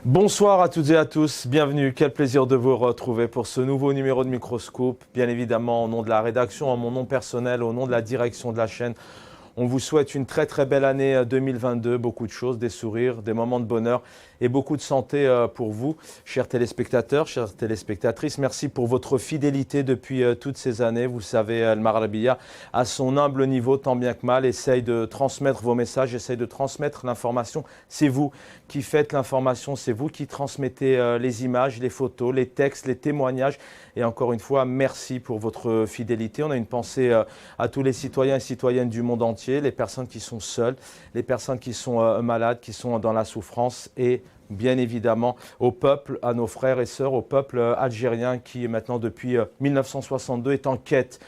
Bonsoir à toutes et à tous, bienvenue, quel plaisir de vous retrouver pour ce nouveau numéro de Microscope. Bien évidemment, au nom de la rédaction, en mon nom personnel, au nom de la direction de la chaîne, on vous souhaite une très très belle année 2022, beaucoup de choses, des sourires, des moments de bonheur et beaucoup de santé pour vous, chers téléspectateurs, chères téléspectatrices. Merci pour votre fidélité depuis toutes ces années. Vous savez, El Maralabia, à son humble niveau, tant bien que mal, essaye de transmettre vos messages, essaye de transmettre l'information. C'est vous qui faites l'information, c'est vous qui transmettez les images, les photos, les textes, les témoignages. Et encore une fois, merci pour votre fidélité. On a une pensée à tous les citoyens et citoyennes du monde entier, les personnes qui sont seules, les personnes qui sont malades, qui sont dans la souffrance et bien évidemment au peuple, à nos frères et sœurs, au peuple algérien qui maintenant depuis 1962 est en quête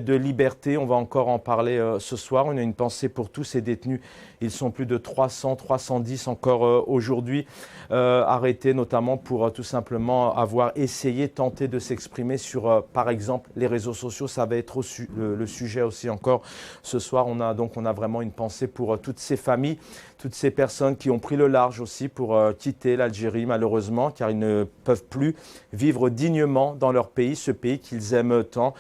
de liberté. On va encore en parler ce soir. On a une pensée pour tous ces détenus. Ils sont plus de 300, 310 encore aujourd'hui, arrêtés notamment pour tout simplement avoir essayé, tenté de s'exprimer sur, par exemple, les réseaux sociaux. Ça va être le sujet aussi encore ce soir. On a vraiment une pensée pour toutes ces familles, toutes ces personnes qui ont pris le large aussi pour quitter l'Algérie malheureusement, car ils ne peuvent plus vivre dignement dans leur pays, ce pays qu'ils aiment tant.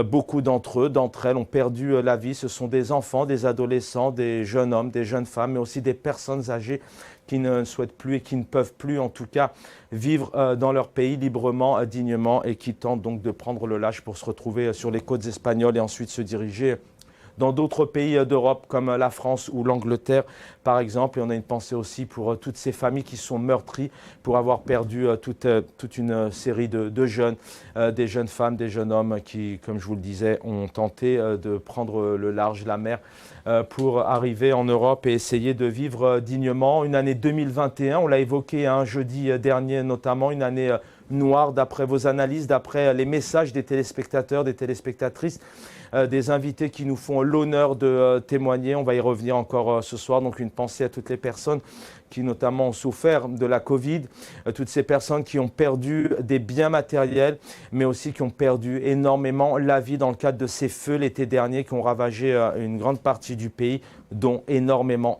Beaucoup d'entre eux, d'entre elles ont perdu la vie. Ce sont des enfants, des adolescents, des jeunes hommes, des jeunes femmes, mais aussi des personnes âgées qui ne souhaitent plus et qui ne peuvent plus en tout cas vivre dans leur pays librement, dignement et qui tentent donc de prendre le large pour se retrouver sur les côtes espagnoles et ensuite se diriger dans d'autres pays d'Europe comme la France ou l'Angleterre par exemple. Et on a une pensée aussi pour toutes ces familles qui sont meurtries pour avoir perdu toute une série de jeunes, des jeunes femmes, des jeunes hommes qui, comme je vous le disais, ont tenté de prendre le large, la mer, pour arriver en Europe et essayer de vivre dignement. Une année 2021, on l'a évoqué un jeudi dernier notamment, une année noire d'après vos analyses, d'après les messages des téléspectateurs, des téléspectatrices, des invités qui nous font l'honneur de témoigner. On va y revenir encore ce soir. Donc une pensée à toutes les personnes qui notamment ont souffert de la Covid, toutes ces personnes qui ont perdu des biens matériels, mais aussi qui ont perdu énormément la vie dans le cadre de ces feux l'été dernier qui ont ravagé une grande partie du pays, dont énormément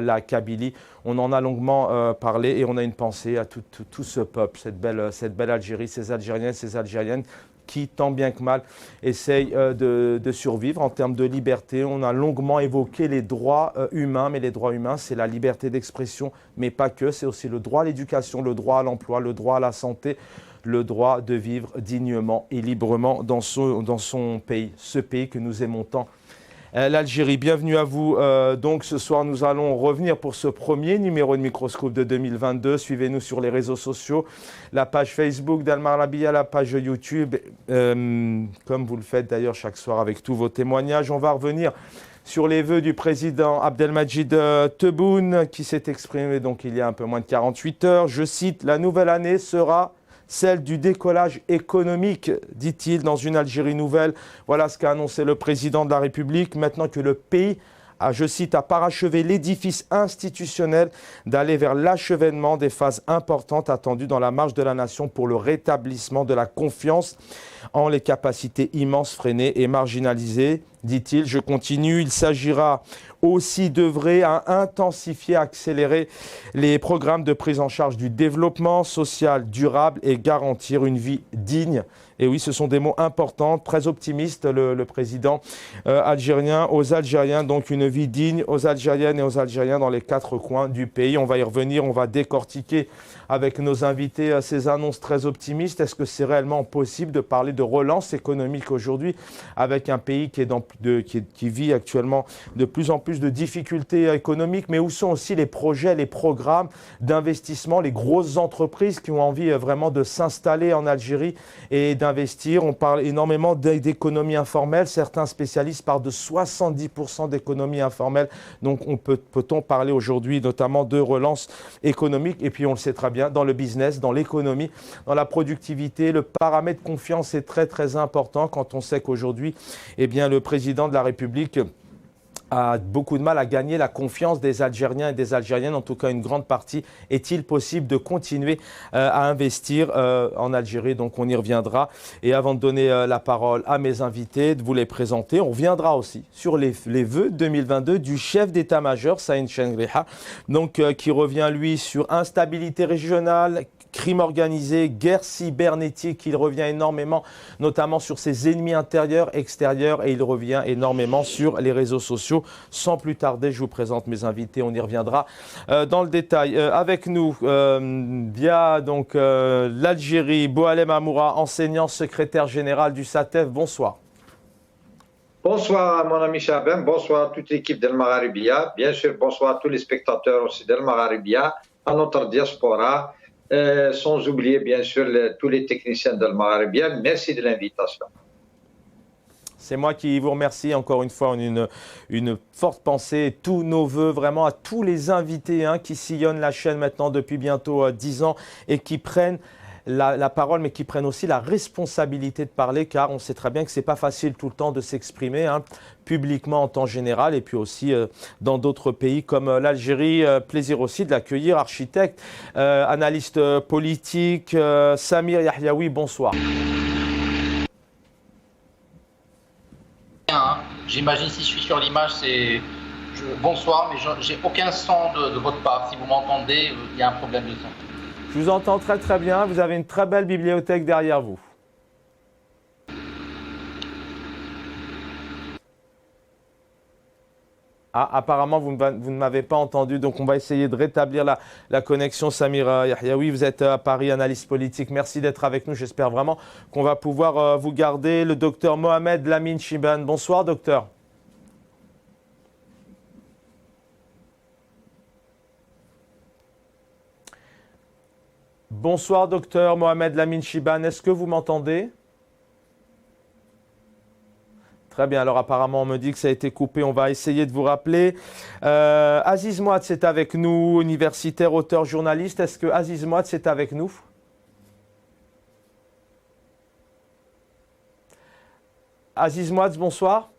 la Kabylie. On en a longuement parlé et on a une pensée à tout ce peuple, cette belle Algérie, ces Algériens, ces Algériennes qui, tant bien que mal, essayent de survivre en termes de liberté. On a longuement évoqué les droits humains, mais les droits humains, c'est la liberté d'expression, mais pas que. C'est aussi le droit à l'éducation, le droit à l'emploi, le droit à la santé, le droit de vivre dignement et librement dans son pays, ce pays que nous aimons tant. L'Algérie, bienvenue à vous. Donc ce soir, nous allons revenir pour ce premier numéro de Microscope de 2022. Suivez-nous sur les réseaux sociaux, la page Facebook d'El Maralabia, la page YouTube, comme vous le faites d'ailleurs chaque soir avec tous vos témoignages. On va revenir sur les vœux du président Abdelmadjid Tebboune qui s'est exprimé donc il y a un peu moins de 48 heures. Je cite, « La nouvelle année sera celle du décollage économique, dit-il, dans une Algérie nouvelle. » Voilà ce qu'a annoncé le président de la République. Maintenant que le pays a, je cite, à parachever l'édifice institutionnel, d'aller vers l'achèvement des phases importantes attendues dans la marche de la nation pour le rétablissement de la confiance en les capacités immenses freinées et marginalisées. Dit-il, je continue, il s'agira aussi d'œuvrer à intensifier, à accélérer les programmes de prise en charge du développement social durable et garantir une vie digne. Et oui, ce sont des mots importants, très optimistes, le président algérien, aux Algériens, donc une vie digne, aux Algériennes et aux Algériens dans les 4 coins du pays. On va y revenir, on va décortiquer avec nos invités ces annonces très optimistes. Est-ce que c'est réellement possible de parler de relance économique aujourd'hui avec un pays qui vit actuellement de plus en plus de difficultés économiques, mais où sont aussi les projets, les programmes d'investissement, les grosses entreprises qui ont envie vraiment de s'installer en Algérie et d'investir. On parle énormément d'économie informelle. Certains spécialistes parlent de 70% d'économie informelle. Donc peut-on parler aujourd'hui notamment de relance économique? Et puis on le sait très bien, dans le business, dans l'économie, dans la productivité, le paramètre confiance est très très important quand on sait qu'aujourd'hui, eh bien, le président de la République a beaucoup de mal à gagner la confiance des Algériens et des Algériennes, en tout cas une grande partie. Est-il possible de continuer à investir en Algérie? Donc on y reviendra. Et avant de donner la parole à mes invités, de vous les présenter, on reviendra aussi sur les vœux 2022 du chef d'état-major, Saïd Chengriha, donc qui revient lui sur instabilité régionale, crime organisé, guerre cybernétique. Il revient énormément, notamment sur ses ennemis intérieurs, extérieurs, et il revient énormément sur les réseaux sociaux. Sans plus tarder, je vous présente mes invités. On y reviendra dans le détail. Avec nous, via donc l'Algérie, Boualem Amoura, enseignant secrétaire général du SATEF. Bonsoir. Bonsoir mon ami Chaben, bonsoir à toute l'équipe d'El Magharibia. Bien sûr, bonsoir à tous les spectateurs aussi d'El Magharibia, à notre diaspora. Sans oublier bien sûr tous les techniciens d'El Magharibia. Merci de l'invitation. C'est moi qui vous remercie encore une fois, une forte pensée, tous nos voeux vraiment à tous les invités qui sillonnent la chaîne maintenant depuis bientôt 10 ans et qui prennent la parole, mais qui prennent aussi la responsabilité de parler, car on sait très bien que ce n'est pas facile tout le temps de s'exprimer publiquement en temps général, et puis aussi dans d'autres pays comme l'Algérie. Plaisir aussi de l'accueillir, architecte, analyste politique, Samir Yahyaoui, bonsoir. J'imagine si je suis sur l'image, c'est bonsoir, mais j'ai aucun son de votre part. Si vous m'entendez, il y a un problème de son. Je vous entends très très bien, vous avez une très belle bibliothèque derrière vous. Ah, apparemment, vous ne m'avez pas entendu, donc on va essayer de rétablir la connexion. Samir Yahyaoui, vous êtes à Paris, analyste politique. Merci d'être avec nous. J'espère vraiment qu'on va pouvoir vous garder. Le docteur Mohamed Lamine Chiban. Bonsoir, docteur. Bonsoir, docteur Mohamed Lamine Chiban. Est-ce que vous m'entendez ? Très bien, alors apparemment on me dit que ça a été coupé, on va essayer de vous rappeler. Aziz Mouad est avec nous, universitaire, auteur, journaliste. Est-ce que Aziz Mouad est avec nous? Aziz Mouad, bonsoir.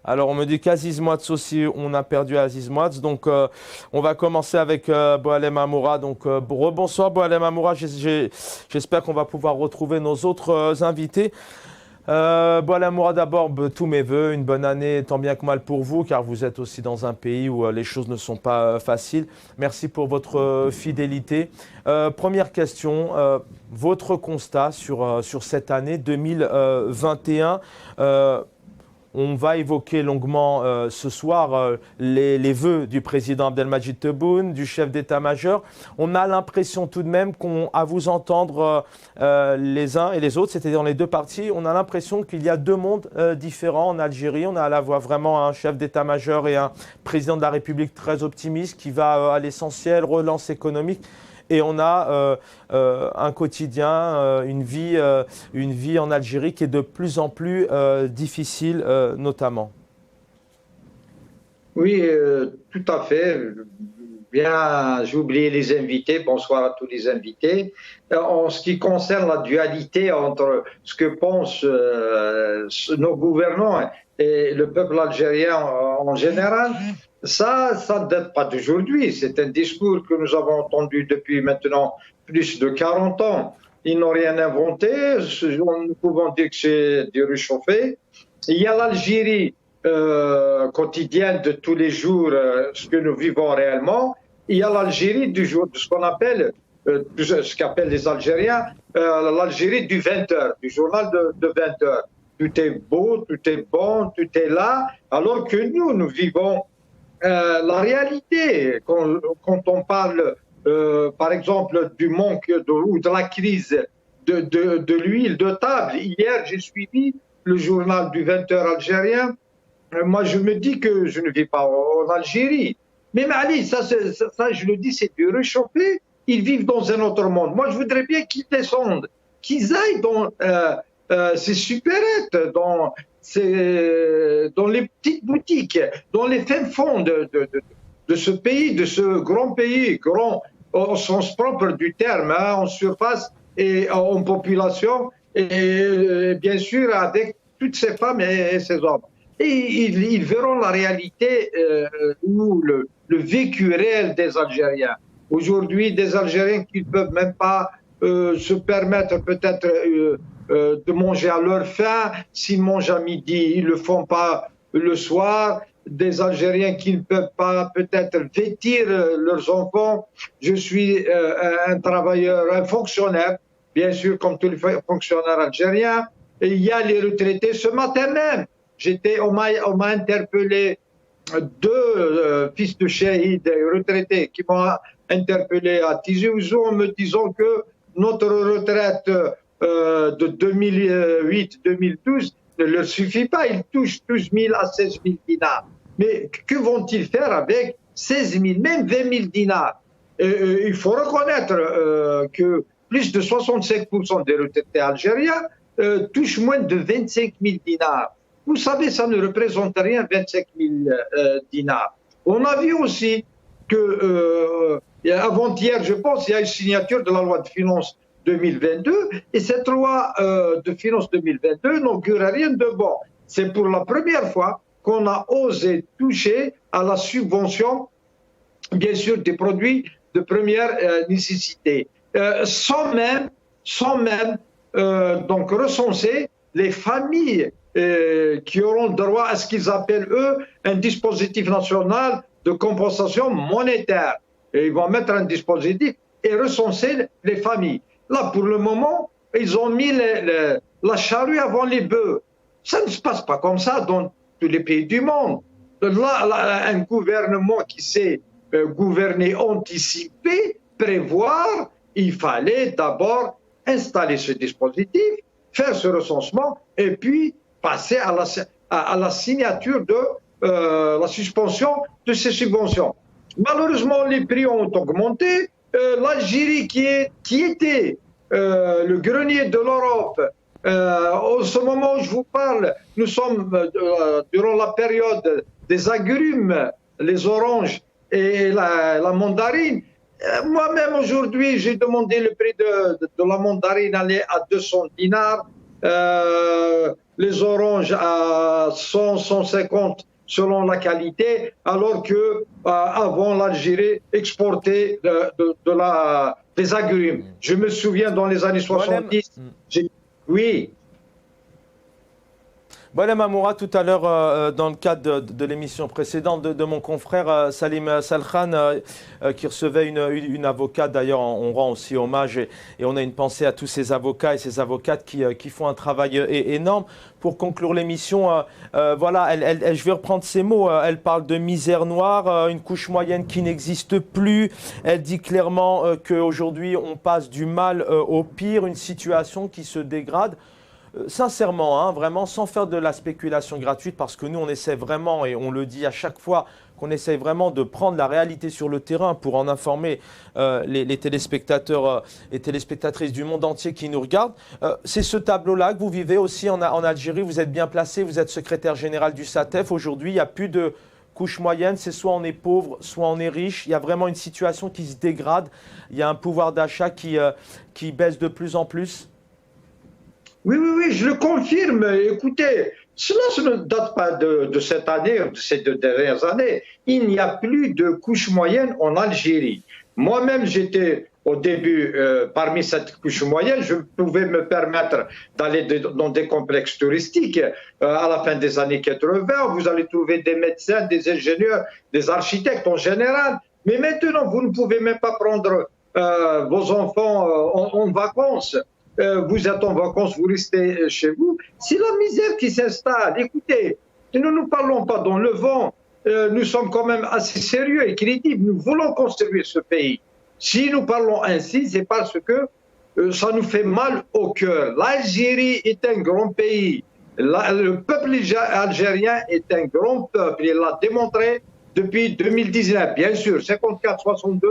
Alors, on me dit qu'Aziz Mouad aussi, on a perdu Aziz Mouad. Donc, on va commencer avec Boualem Amoura. Donc, rebonsoir Boualem Amoura. J'espère qu'on va pouvoir retrouver nos autres invités. Boualem Amoura, d'abord, tous mes voeux. Une bonne année, tant bien que mal pour vous, car vous êtes aussi dans un pays où les choses ne sont pas faciles. Merci pour votre fidélité. Première question, votre constat sur cette année 2021. On va évoquer longuement ce soir les vœux du président Abdelmadjid Tebboune, du chef d'état-major. On a l'impression tout de même à vous entendre les uns et les autres, c'est-à-dire dans les deux parties, on a l'impression qu'il y a deux mondes différents en Algérie. On a à la fois vraiment un chef d'état-major et un président de la République très optimiste qui va à l'essentiel, relance économique. Et on a un quotidien, une vie en Algérie qui est de plus en plus difficile, notamment. Oui, tout à fait. Bien, j'ai oublié les invités. Bonsoir à tous les invités. En ce qui concerne la dualité entre ce que pensent nos gouvernants et le peuple algérien en général, ça ne date pas d'aujourd'hui. C'est un discours que nous avons entendu depuis maintenant plus de 40 ans. Ils n'ont rien inventé. Nous pouvons dire que c'est du réchauffé. Il y a l'Algérie quotidienne de tous les jours, ce que nous vivons réellement. Il y a l'Algérie du jour, de ce qu'on appelle, ce qu'appellent les Algériens, l'Algérie du 20h, du journal de 20h. Tout est beau, tout est bon, tout est là, alors que nous vivons la réalité. Quand on parle, par exemple, du manque ou de la crise de l'huile de table. Hier, j'ai suivi le journal du 20h algérien. Moi, je me dis que je ne vis pas en Algérie. Mais Ali, ça, je le dis, c'est du réchauffé. Ils vivent dans un autre monde. Moi, je voudrais bien qu'ils descendent, qu'ils aillent dans ces supérettes, dans les petites boutiques, dans les fins fonds de ce pays, de ce grand pays, grand au sens propre du terme, en surface et en population. et bien sûr avec toutes ces femmes et ces hommes. Et ils verront la réalité ou le vécu réel des Algériens. Aujourd'hui, des Algériens qui ne peuvent même pas se permettre peut-être de manger à leur faim. S'ils mangent à midi, ils ne le font pas le soir. Des Algériens qui ne peuvent pas peut-être vêtir leurs enfants. Je suis un travailleur, un fonctionnaire, bien sûr, comme tous les fonctionnaires algériens. Et il y a les retraités. Ce matin même, on m'a interpellé deux fils de shahid retraités qui m'ont interpellé à Tizi Ouzou en me disant que notre retraite de 2008-2012 ne leur suffit pas. Ils touchent 12 000 à 16 000 dinars. Mais que vont-ils faire avec 16 000, même 20 000 dinars? Il faut reconnaître que plus de 65% des retraités algériens touchent moins de 25 000 dinars. Vous savez, ça ne représente rien, 25 000 dinars. On a vu aussi que avant-hier, je pense, il y a une signature de la loi de finances 2022 et cette loi de finances 2022 n'augure rien de bon. C'est pour la première fois qu'on a osé toucher à la subvention, bien sûr, des produits de première nécessité, sans même donc recenser les familles qui auront droit à ce qu'ils appellent, eux, un dispositif national de compensation monétaire. Et ils vont mettre un dispositif et recenser les familles. Là, pour le moment, ils ont mis la charrue avant les bœufs. Ça ne se passe pas comme ça dans tous les pays du monde. Là, un gouvernement qui sait gouverner, anticiper, prévoir, il fallait d'abord installer ce dispositif, faire ce recensement et puis passer à la signature de la suspension de ces subventions. Malheureusement, les prix ont augmenté. L'Algérie, qui était le grenier de l'Europe, en ce moment où je vous parle, nous sommes durant la période des agrumes, les oranges et la mandarine. Moi-même, aujourd'hui, j'ai demandé le prix de la mandarine aller à 200 dinars, les oranges à 100, 150 selon la qualité, alors que avant l'Algérie exportait des agrumes. Je me souviens dans les années 70, oui. Boualem Amoura, tout à l'heure, dans le cadre de l'émission précédente de mon confrère Salim Salkhan, qui recevait une avocate, d'ailleurs on rend aussi hommage et on a une pensée à tous ces avocats et ces avocates qui font un travail énorme. Pour conclure l'émission, voilà, je vais reprendre ces mots, elle parle de misère noire, une couche moyenne qui n'existe plus, elle dit clairement qu'aujourd'hui on passe du mal au pire, une situation qui se dégrade. Sincèrement, hein, vraiment, sans faire de la spéculation gratuite, parce que nous, on essaie vraiment, et on le dit à chaque fois, qu'on essaie vraiment de prendre la réalité sur le terrain pour en informer les téléspectateurs et téléspectatrices du monde entier qui nous regardent. C'est ce tableau-là que vous vivez aussi en Algérie. Vous êtes bien placé, vous êtes secrétaire général du SATEF. Aujourd'hui, il n'y a plus de couche moyenne, c'est soit on est pauvre, soit on est riche. Il y a vraiment une situation qui se dégrade. Il y a un pouvoir d'achat qui baisse de plus en plus. Oui, je le confirme. Écoutez, cela ne date pas de cette année, de ces 2 dernières années. Il n'y a plus de couche moyenne en Algérie. Moi-même, j'étais au début parmi cette couche moyenne. Je pouvais me permettre d'aller dans des complexes touristiques à la fin des années 80. Vous allez trouver des médecins, des ingénieurs, des architectes en général. Mais maintenant, vous ne pouvez même pas prendre vos enfants en vacances. Vous êtes en vacances, vous restez chez vous. C'est la misère qui s'installe. Écoutez, ne nous parlons pas dans le vent. Nous sommes quand même assez sérieux et crédibles. Nous voulons construire ce pays. Si nous parlons ainsi, c'est parce que ça nous fait mal au cœur. L'Algérie est un grand pays. Le peuple algérien est un grand peuple. Il l'a démontré depuis 2019. Bien sûr, 54-62,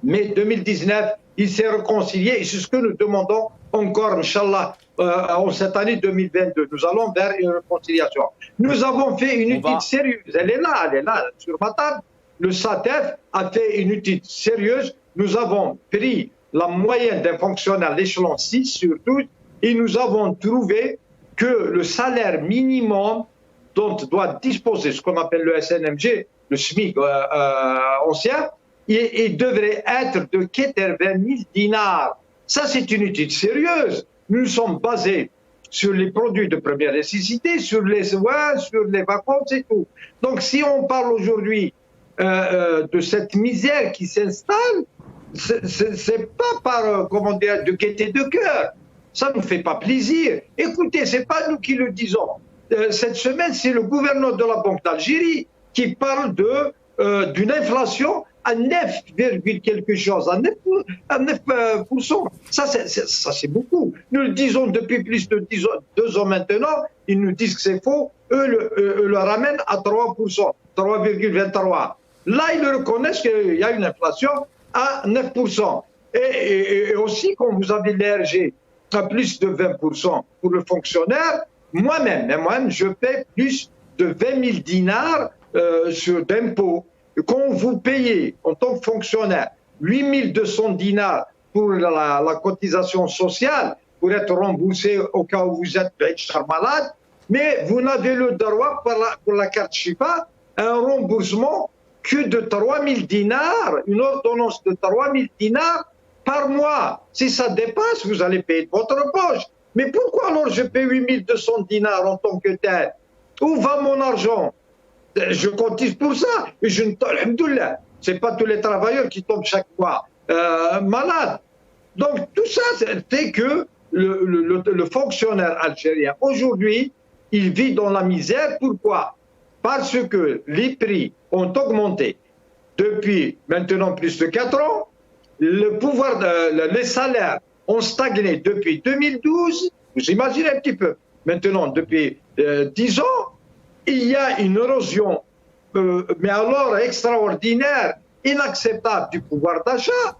mais 2019, il s'est réconcilié et c'est ce que nous demandons encore, Inch'Allah, en cette année 2022. Nous allons vers une réconciliation. Nous avons fait une étude sérieuse. Elle est là, sur ma table. Le SATEF a fait une étude sérieuse. Nous avons pris la moyenne d'un fonctionnaire, l'échelon 6 sur 12, et nous avons trouvé que le salaire minimum dont doit disposer ce qu'on appelle le SNMG, le SMIC ancien, il devrait être de 80 000 dinars. Ça, c'est une étude sérieuse. Nous sommes basés sur les produits de première nécessité, sur les soins, sur les vacances et tout. Donc, si on parle aujourd'hui de cette misère qui s'installe, c'est pas par, comment dire, de gaieté de cœur. Ça ne nous fait pas plaisir. Écoutez, c'est pas nous qui le disons. Cette semaine, c'est le gouverneur de la Banque d'Algérie qui parle d'une inflation à 9, quelque chose, à 9%. Ça, c'est beaucoup. Nous le disons depuis plus de 2 ans maintenant. Ils nous disent que c'est faux. Eux le ramènent à 3%, 3,23%. Là, ils reconnaissent qu'il y a une inflation à 9%. Et aussi, quand vous avez l'ERG à plus de 20% pour le fonctionnaire, moi-même, je paie plus de 20 000 dinars d'impôts. Quand vous payez en tant que fonctionnaire 8 200 dinars pour la cotisation sociale, pour être remboursé au cas où vous êtes malade, mais vous n'avez le droit pour la carte Chifa un remboursement que de 3 000 dinars, une ordonnance de 3 000 dinars par mois. Si ça dépasse, vous allez payer de votre poche. Mais pourquoi alors je paie 8 200 dinars en tant que tel? Où va mon argent? Je cotise pour ça. Et je ne alhamdoulilah, c'est pas tous les travailleurs qui tombent chaque mois malades. Donc tout ça fait que le fonctionnaire algérien aujourd'hui, il vit dans la misère. Pourquoi? Parce que les prix ont augmenté depuis maintenant plus de 4 ans. Les salaires ont stagné depuis 2012. Vous imaginez un petit peu. Maintenant, depuis 10 ans, il y a une érosion, mais alors extraordinaire, inacceptable du pouvoir d'achat.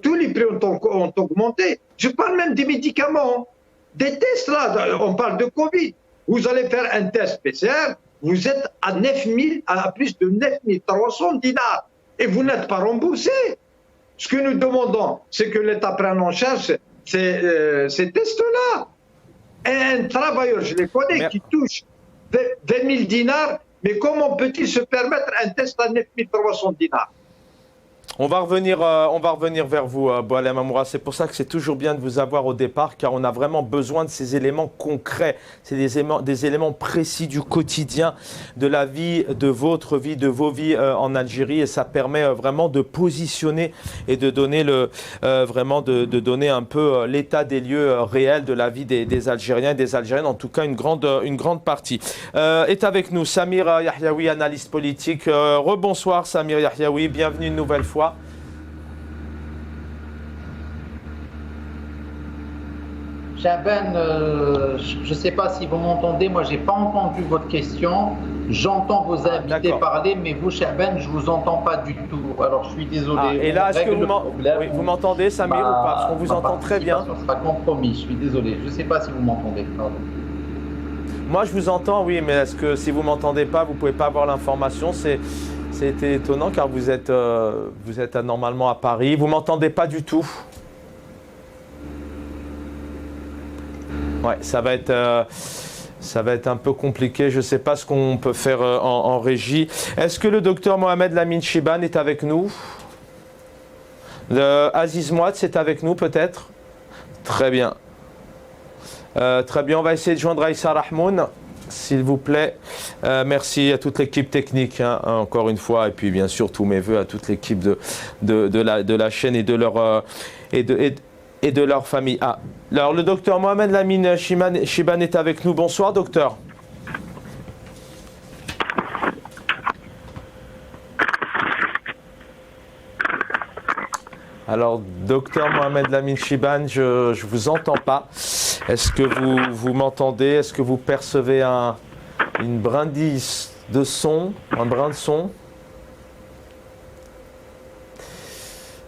Tous les prix ont augmenté. Je parle même des médicaments, des tests là. On parle de Covid. Vous allez faire un test PCR, vous êtes à plus de 9 300 dinars et vous n'êtes pas remboursé. Ce que nous demandons, c'est que l'État prenne en charge ces tests-là. Un travailleur, je les connais, qui touche 20 000 dinars, mais comment peut-il se permettre un test à 9 300 dinars? On va revenir vers vous, Boualem Amoura. C'est pour ça que c'est toujours bien de vous avoir au départ, car on a vraiment besoin de ces éléments concrets. C'est des éléments précis du quotidien, de la vie, de votre vie, de vos vies en Algérie. Et ça permet vraiment de positionner et de donner de donner un peu l'état des lieux réels de la vie des Algériens et des Algériennes, en tout cas une grande partie. Est avec nous Samir Yahyaoui, analyste politique. Rebonsoir Samir Yahyaoui, bienvenue une nouvelle fois. Chaban, je ne sais pas si vous m'entendez, moi j'ai pas entendu votre question. J'entends vos invités parler, mais vous, Chaban, je vous entends pas du tout. Alors je suis désolé. Et là, est-ce que vous m'entendez, Samir, ou pas? Parce qu'on vous entend très bien. Ça sera compromis, je suis désolé. Je ne sais pas si vous m'entendez. Pardon. Moi, je vous entends, oui, mais est-ce que si vous m'entendez pas, vous pouvez pas avoir l'information? C'était étonnant car vous êtes normalement à Paris. Vous m'entendez pas du tout? Ouais, ça va être un peu compliqué. Je ne sais pas ce qu'on peut faire en régie. Est-ce que le docteur Mohamed Lamine Chibane est avec nous? Aziz Mouatz est avec nous peut-être? Très bien. Très bien, on va essayer de joindre Aïssa Rahmoun, s'il vous plaît. Merci à toute l'équipe technique, encore une fois, et puis bien sûr tous mes voeux à toute l'équipe de la chaîne et de leur famille. Alors le docteur Mohamed Lamine Chibane est avec nous. Bonsoir docteur. Alors docteur Mohamed Lamine Chibane, je ne vous entends pas. Est-ce que vous m'entendez? Est-ce que vous percevez une brindille de son, un brin de son?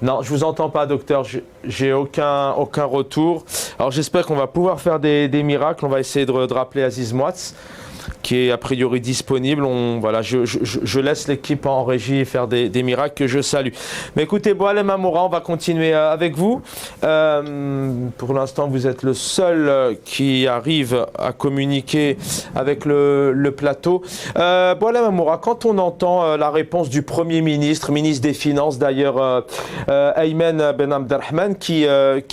Non, je vous entends pas, docteur. J'ai aucun retour. Alors j'espère qu'on va pouvoir faire des miracles. On va essayer de rappeler Aziz Mouatz. qui est a priori disponible. Voilà, je laisse l'équipe en régie faire des miracles que je salue. Mais écoutez, Boualem Amoura, on va continuer avec vous. Pour l'instant, vous êtes le seul qui arrive à communiquer avec le plateau. Boualem Amoura, quand on entend la réponse du Premier ministre, ministre des Finances d'ailleurs, Ayman Ben Abdelrahman, qui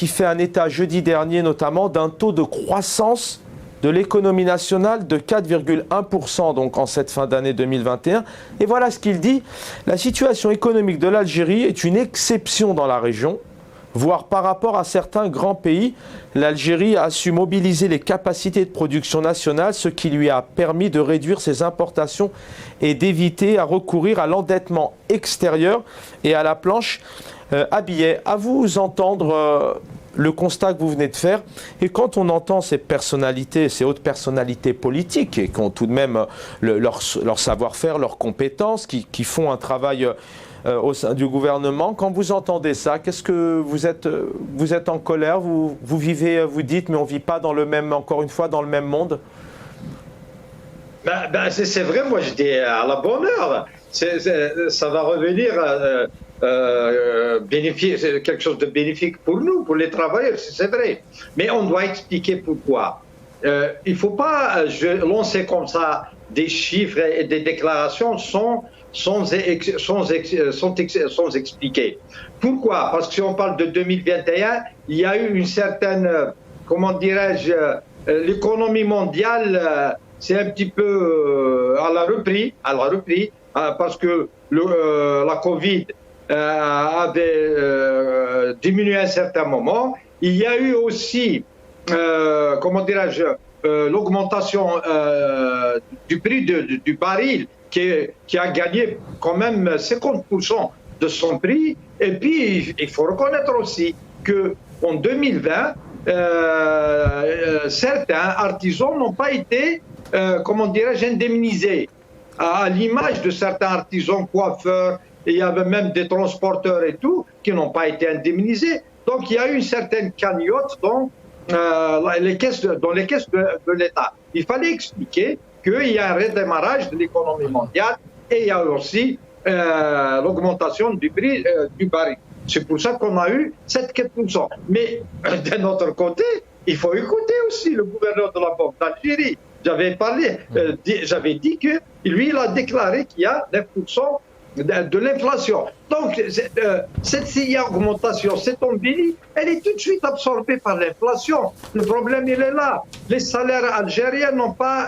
fait un état jeudi dernier notamment d'un taux de croissance de l'économie nationale de 4,1% donc en cette fin d'année 2021. Et voilà ce qu'il dit: la situation économique de l'Algérie est une exception dans la région, voire par rapport à certains grands pays. L'Algérie a su mobiliser les capacités de production nationale, ce qui lui a permis de réduire ses importations et d'éviter à recourir à l'endettement extérieur et à la planche à billets. À vous entendre le constat que vous venez de faire, et quand on entend ces personnalités, ces hautes personnalités politiques, et qui ont tout de même leur savoir-faire, leurs compétences, qui font un travail au sein du gouvernement, quand vous entendez ça, qu'est-ce que vous êtes en colère, vous vivez, vous dites, mais on ne vit pas dans le même, encore une fois, dans le même monde? C'est vrai, moi je dis à la bonne heure, ça va revenir c'est quelque chose de bénéfique pour nous, pour les travailleurs, c'est vrai. Mais on doit expliquer pourquoi. Il ne faut pas lancer comme ça des chiffres et des déclarations sans expliquer. Pourquoi? Parce que si on parle de 2021, il y a eu une certaine, comment dirais-je, l'économie mondiale, c'est un petit peu à la reprise, parce que la Covid avait diminué à un certain moment. Il y a eu aussi, comment dirais-je, l'augmentation du prix du baril qui a gagné quand même 50% de son prix. Et puis, il faut reconnaître aussi qu'en 2020, certains artisans n'ont pas été, comment dirais-je, indemnisés. À l'image de certains artisans coiffeurs, et il y avait même des transporteurs et tout, qui n'ont pas été indemnisés. Donc il y a eu une certaine cagnotte dans les caisses de l'État. Il fallait expliquer qu'il y a un redémarrage de l'économie mondiale et il y a aussi l'augmentation du prix du baril. C'est pour ça qu'on a eu 7-4%. Mais d'un autre côté, il faut écouter aussi le gouverneur de la Banque d'Algérie. J'avais dit que lui, il a déclaré qu'il y a 9% de l'inflation. Donc, cette augmentation, cette embellie, elle est tout de suite absorbée par l'inflation. Le problème, il est là. Les salaires algériens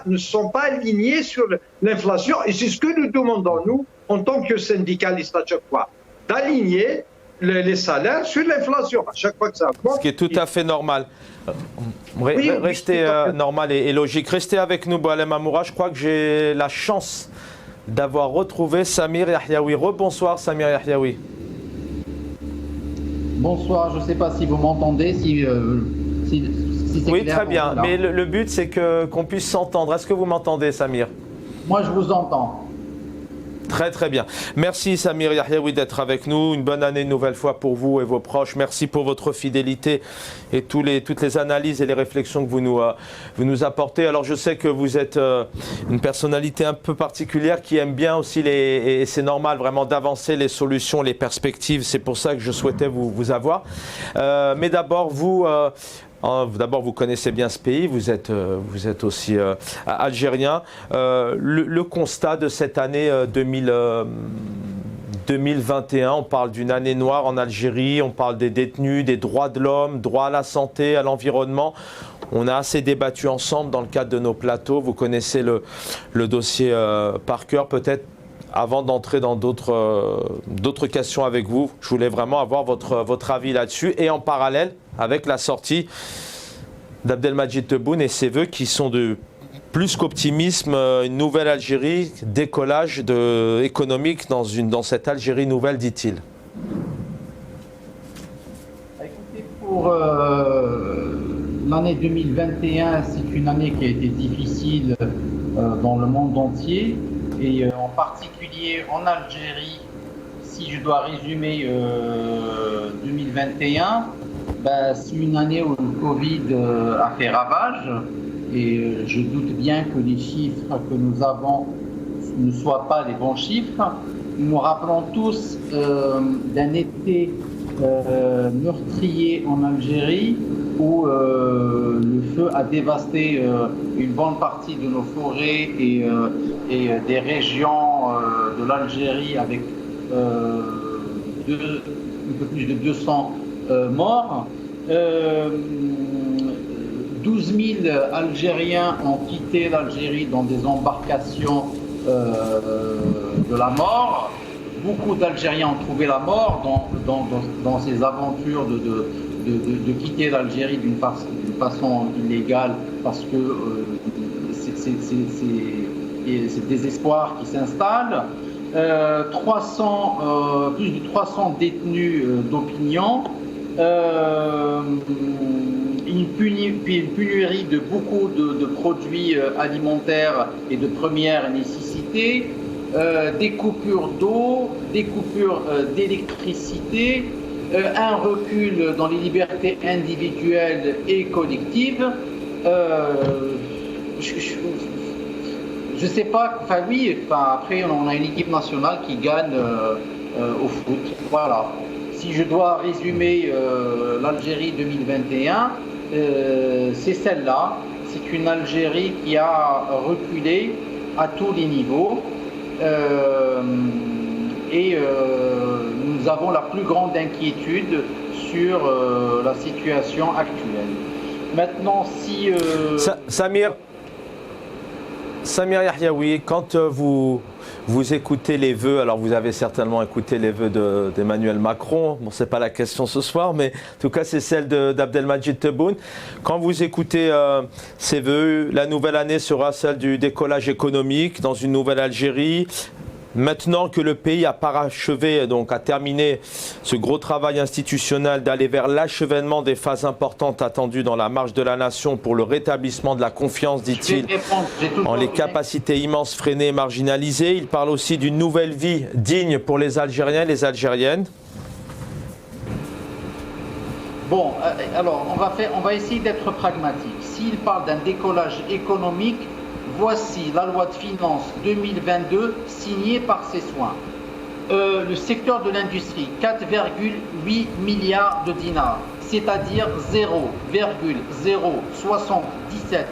ne sont pas alignés sur l'inflation. Et c'est ce que nous demandons, nous, en tant que syndicalistes à chaque fois, d'aligner les salaires sur l'inflation. À chaque fois que ça augmente. Ce qui est tout à fait normal. Restez normal et logique. Restez avec nous, Boualem Amoura. Je crois que j'ai la chance d'avoir retrouvé Samir Yahyaoui. Rebonsoir Samir Yahyaoui. Bonsoir, je ne sais pas si vous m'entendez, si c'est oui, clair. très bien, mais le but c'est qu'on puisse s'entendre. Est-ce que vous m'entendez, Samir? Moi je vous entends. Très très bien. Merci Samir Yahyaoui d'être avec nous. Une bonne année une nouvelle fois pour vous et vos proches. Merci pour votre fidélité et toutes les analyses et les réflexions que vous nous apportez. Alors je sais que vous êtes une personnalité un peu particulière qui aime bien aussi et c'est normal vraiment d'avancer les solutions, les perspectives. C'est pour ça que je souhaitais vous avoir. Mais d'abord vous connaissez bien ce pays, vous êtes aussi algérien. Le constat de cette année 2021, on parle d'une année noire en Algérie, on parle des détenus, des droits de l'homme, droit à la santé, à l'environnement. On a assez débattu ensemble dans le cadre de nos plateaux. Vous connaissez le dossier par cœur. Peut-être avant d'entrer dans d'autres questions avec vous, je voulais vraiment avoir votre avis là-dessus. Et en parallèle, avec la sortie d'Abdelmadjid Tebboune et ses vœux qui sont de plus qu'optimisme, une nouvelle Algérie, décollage économique dans cette Algérie nouvelle, dit-il. Écoutez, pour l'année 2021, c'est une année qui a été difficile dans le monde entier et en particulier en Algérie. Si je dois résumer 2021, c'est une année où le Covid a fait ravage et je doute bien que les chiffres que nous avons ne soient pas les bons chiffres. Nous nous rappelons tous d'un été meurtrier en Algérie où le feu a dévasté une bonne partie de nos forêts et des régions de l'Algérie avec un peu plus de 200 morts. 12 000 Algériens ont quitté l'Algérie dans des embarcations de la mort. Beaucoup d'Algériens ont trouvé la mort dans ces aventures de quitter l'Algérie d'une façon illégale parce que c'est le désespoir qui s'installe. Plus de 300 détenus d'opinion. Une pénurie de beaucoup de produits alimentaires et de première nécessité, des coupures d'eau, des coupures d'électricité, un recul dans les libertés individuelles et collectives. Je sais pas, après on a une équipe nationale qui gagne au foot, voilà. Si je dois résumer l'Algérie 2021, c'est celle-là. C'est une Algérie qui a reculé à tous les niveaux nous avons la plus grande inquiétude sur la situation actuelle. Maintenant, si... Samir Yahyaoui, quand vous écoutez les vœux, alors vous avez certainement écouté les vœux d'Emmanuel Macron, bon, c'est pas la question ce soir, mais en tout cas c'est celle d'Abdelmajid Tebboune. Quand vous écoutez ces vœux, la nouvelle année sera celle du décollage économique dans une nouvelle Algérie. Maintenant que le pays a parachevé, donc a terminé ce gros travail institutionnel d'aller vers l'achèvement des phases importantes attendues dans la marche de la nation pour le rétablissement de la confiance, dit-il, en les capacités immenses freinées et marginalisées. Il parle aussi d'une nouvelle vie digne pour les Algériens et les Algériennes. Bon, alors on va essayer d'être pragmatique. S'il parle d'un décollage économique, voici la loi de finances 2022 signée par ses soins. Le secteur de l'industrie, 4,8 milliards de dinars, c'est-à-dire 0,077%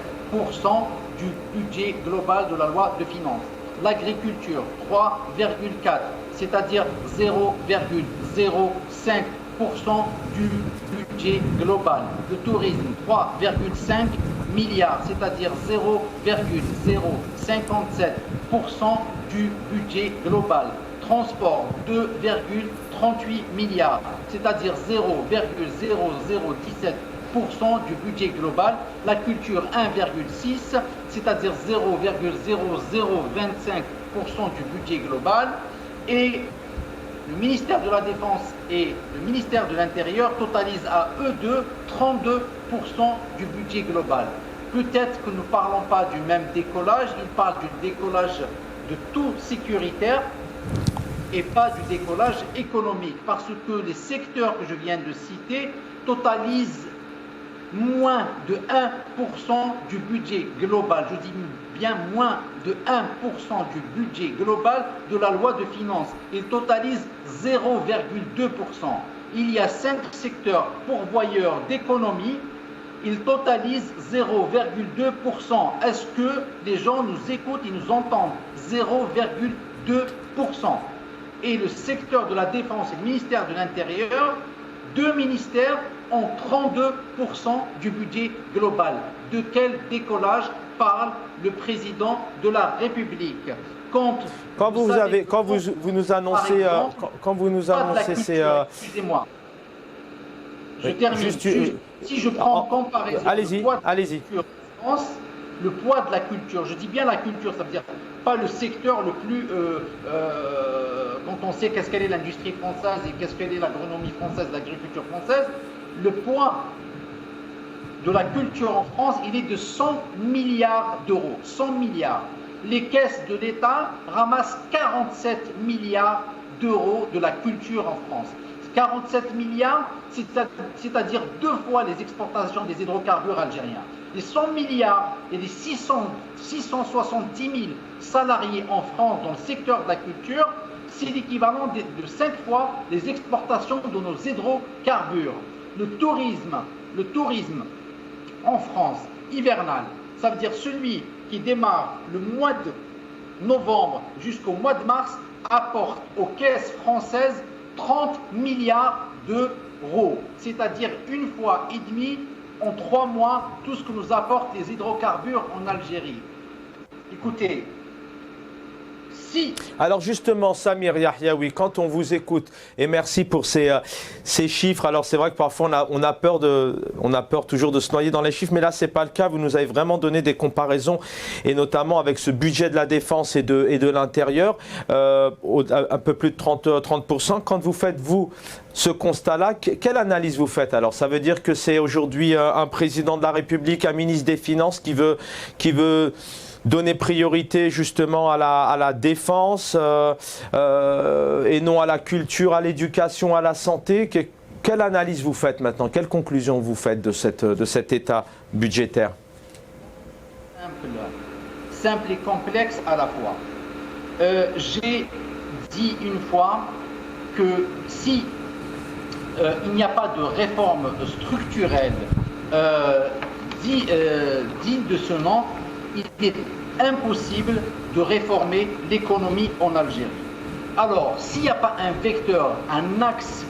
du budget global de la loi de finances. L'agriculture, 3,4, c'est-à-dire 0,05% du budget global. Le tourisme, 3,5 milliards, c'est-à-dire 0,057% du budget global. Transport, 2,38 milliards, c'est-à-dire 0,0017% du budget global. La culture, 1,6, c'est-à-dire 0,0025% du budget global. Et le ministère de la Défense et le ministère de l'Intérieur totalisent à eux deux 32% du budget global. Peut-être que nous ne parlons pas du même décollage, ils parlent du décollage de tout sécuritaire et pas du décollage économique, parce que les secteurs que je viens de citer totalisent moins de 1% du budget global. Je dis bien moins de 1% du budget global de la loi de finances. Ils totalisent 0,2%. Il y a 5 secteurs pourvoyeurs d'économie. Ils totalisent 0,2%. Est-ce que les gens nous écoutent, ils nous entendent? 0,2%. Et le secteur de la Défense et le ministère de l'Intérieur, deux ministères ont 32% du budget global. De quel décollage parle le président de la République? Quand vous nous annoncez ces... Excusez-moi. Je termine. Si je prends en comparaison le poids de la culture, je dis bien la culture, ça veut dire pas le secteur le plus... quand on sait qu'est-ce qu'elle est l'industrie française et qu'est-ce qu'elle est l'agronomie française, l'agriculture française, le poids de la culture en France, il est de 100 milliards d'euros. 100 milliards. Les caisses de l'État ramassent 47 milliards d'euros de la culture en France. 47 milliards, c'est-à-dire 2 fois les exportations des hydrocarbures algériens. Les 100 milliards et les 670 000 salariés en France dans le secteur de la culture, c'est l'équivalent de 5 fois les exportations de nos hydrocarbures. Le tourisme en France, hivernal, ça veut dire celui qui démarre le mois de novembre jusqu'au mois de mars, apporte aux caisses françaises 30 milliards d'euros. C'est-à-dire une fois et demie en 3 mois tout ce que nous apportent les hydrocarbures en Algérie. Écoutez, alors justement, Samir Yahyaoui, quand on vous écoute, et merci pour ces chiffres, alors c'est vrai que parfois on a peur toujours de se noyer dans les chiffres, mais là c'est pas le cas, vous nous avez vraiment donné des comparaisons, et notamment avec ce budget de la défense et de l'intérieur, un peu plus de 30%. Quand vous faites, vous, ce constat-là, quelle analyse vous faites? Alors ça veut dire que c'est aujourd'hui un président de la République, un ministre des Finances qui veut donner priorité justement à la défense et non à la culture, à l'éducation, à la santé. Quelle analyse vous faites maintenant? Quelle conclusion vous faites de cet état budgétaire? Simple et complexe à la fois. J'ai dit une fois que si il n'y a pas de réforme structurelle digne de ce nom, il est impossible de réformer l'économie en Algérie. Alors, s'il n'y a pas un vecteur, un axe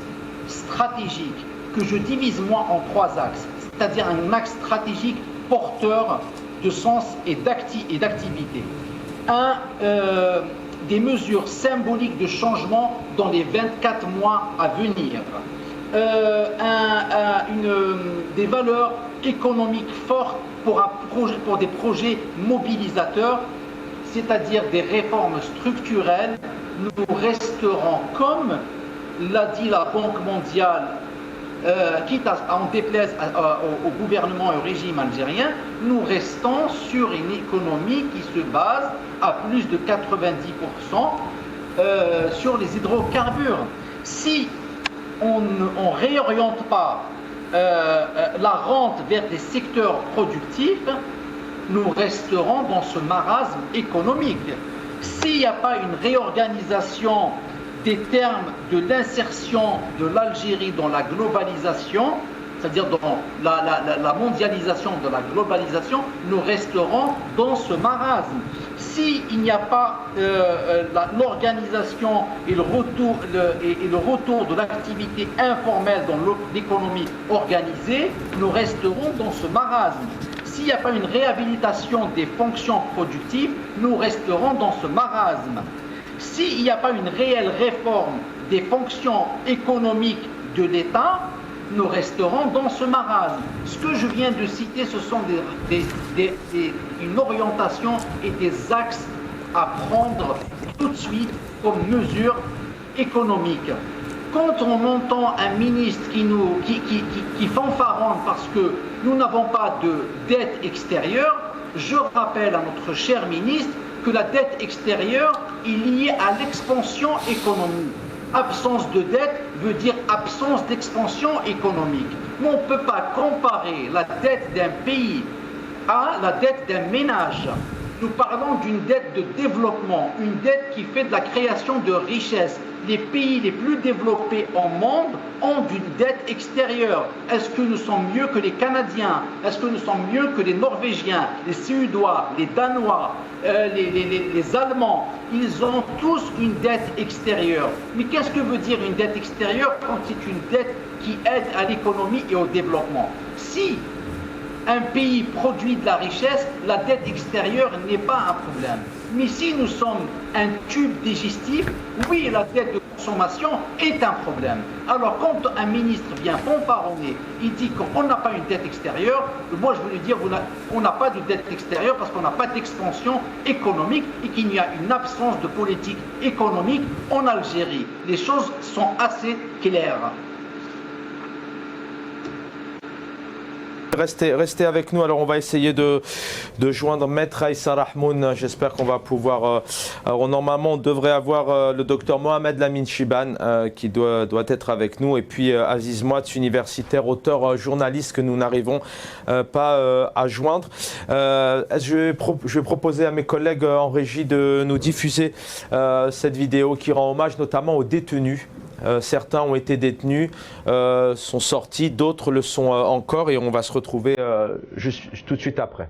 stratégique, que je divise moi en 3 axes, c'est-à-dire un axe stratégique porteur de sens et d'activité. Des mesures symboliques de changement dans les 24 mois à venir. Des valeurs économiques fortes pour des projets mobilisateurs, c'est-à-dire des réformes structurelles. Nous resterons, comme l'a dit la Banque mondiale, quitte à en déplaise au gouvernement et au régime algérien, nous restons sur une économie qui se base à plus de 90% sur les hydrocarbures. Si on ne réoriente pas la rente vers des secteurs productifs, nous resterons dans ce marasme économique. S'il n'y a pas une réorganisation des termes de l'insertion de l'Algérie dans la globalisation, c'est-à-dire dans la mondialisation de la globalisation, nous resterons dans ce marasme. S'il n'y a pas l'organisation et le retour de l'activité informelle dans l'économie organisée, nous resterons dans ce marasme. S'il n'y a pas une réhabilitation des fonctions productives, nous resterons dans ce marasme. S'il n'y a pas une réelle réforme des fonctions économiques de l'État, nous resterons dans ce marasme. Ce que je viens de citer, ce sont une orientation et des axes à prendre tout de suite comme mesures économiques. Quand on entend un ministre qui fanfaronne parce que nous n'avons pas de dette extérieure, je rappelle à notre cher ministre que la dette extérieure est liée à l'expansion économique. Absence de dette veut dire absence d'expansion économique. Mais on ne peut pas comparer la dette d'un pays à la dette d'un ménage. Nous parlons d'une dette de développement, une dette qui fait de la création de richesses. Les pays les plus développés au monde ont une dette extérieure. Est-ce que nous sommes mieux que les Canadiens? Est-ce que nous sommes mieux que les Norvégiens, les Suédois, les Danois, les Allemands? Ils ont tous une dette extérieure. Mais qu'est-ce que veut dire une dette extérieure quand c'est une dette qui aide à l'économie et au développement? Si un pays produit de la richesse, la dette extérieure n'est pas un problème. Mais si nous sommes un tube digestif, oui, la dette de consommation est un problème. Alors quand un ministre vient fanfaronner, il dit qu'on n'a pas une dette extérieure, moi je veux lui dire on n'a pas de dette extérieure parce qu'on n'a pas d'expansion économique et qu'il y a une absence de politique économique en Algérie. Les choses sont assez claires. restez avec nous. Alors, on va essayer de joindre Maître Aïssa Rahmoun. J'espère qu'on va pouvoir... alors, normalement, on devrait avoir le docteur Mohamed Lamine Chiban qui doit être avec nous. Et puis, Aziz Moat, universitaire, auteur, journaliste que nous n'arrivons pas à joindre. Je vais proposer à mes collègues en régie de nous diffuser cette vidéo qui rend hommage notamment aux détenus. Certains ont été détenus, sont sortis, d'autres le sont encore et on va se retrouver tout de suite après.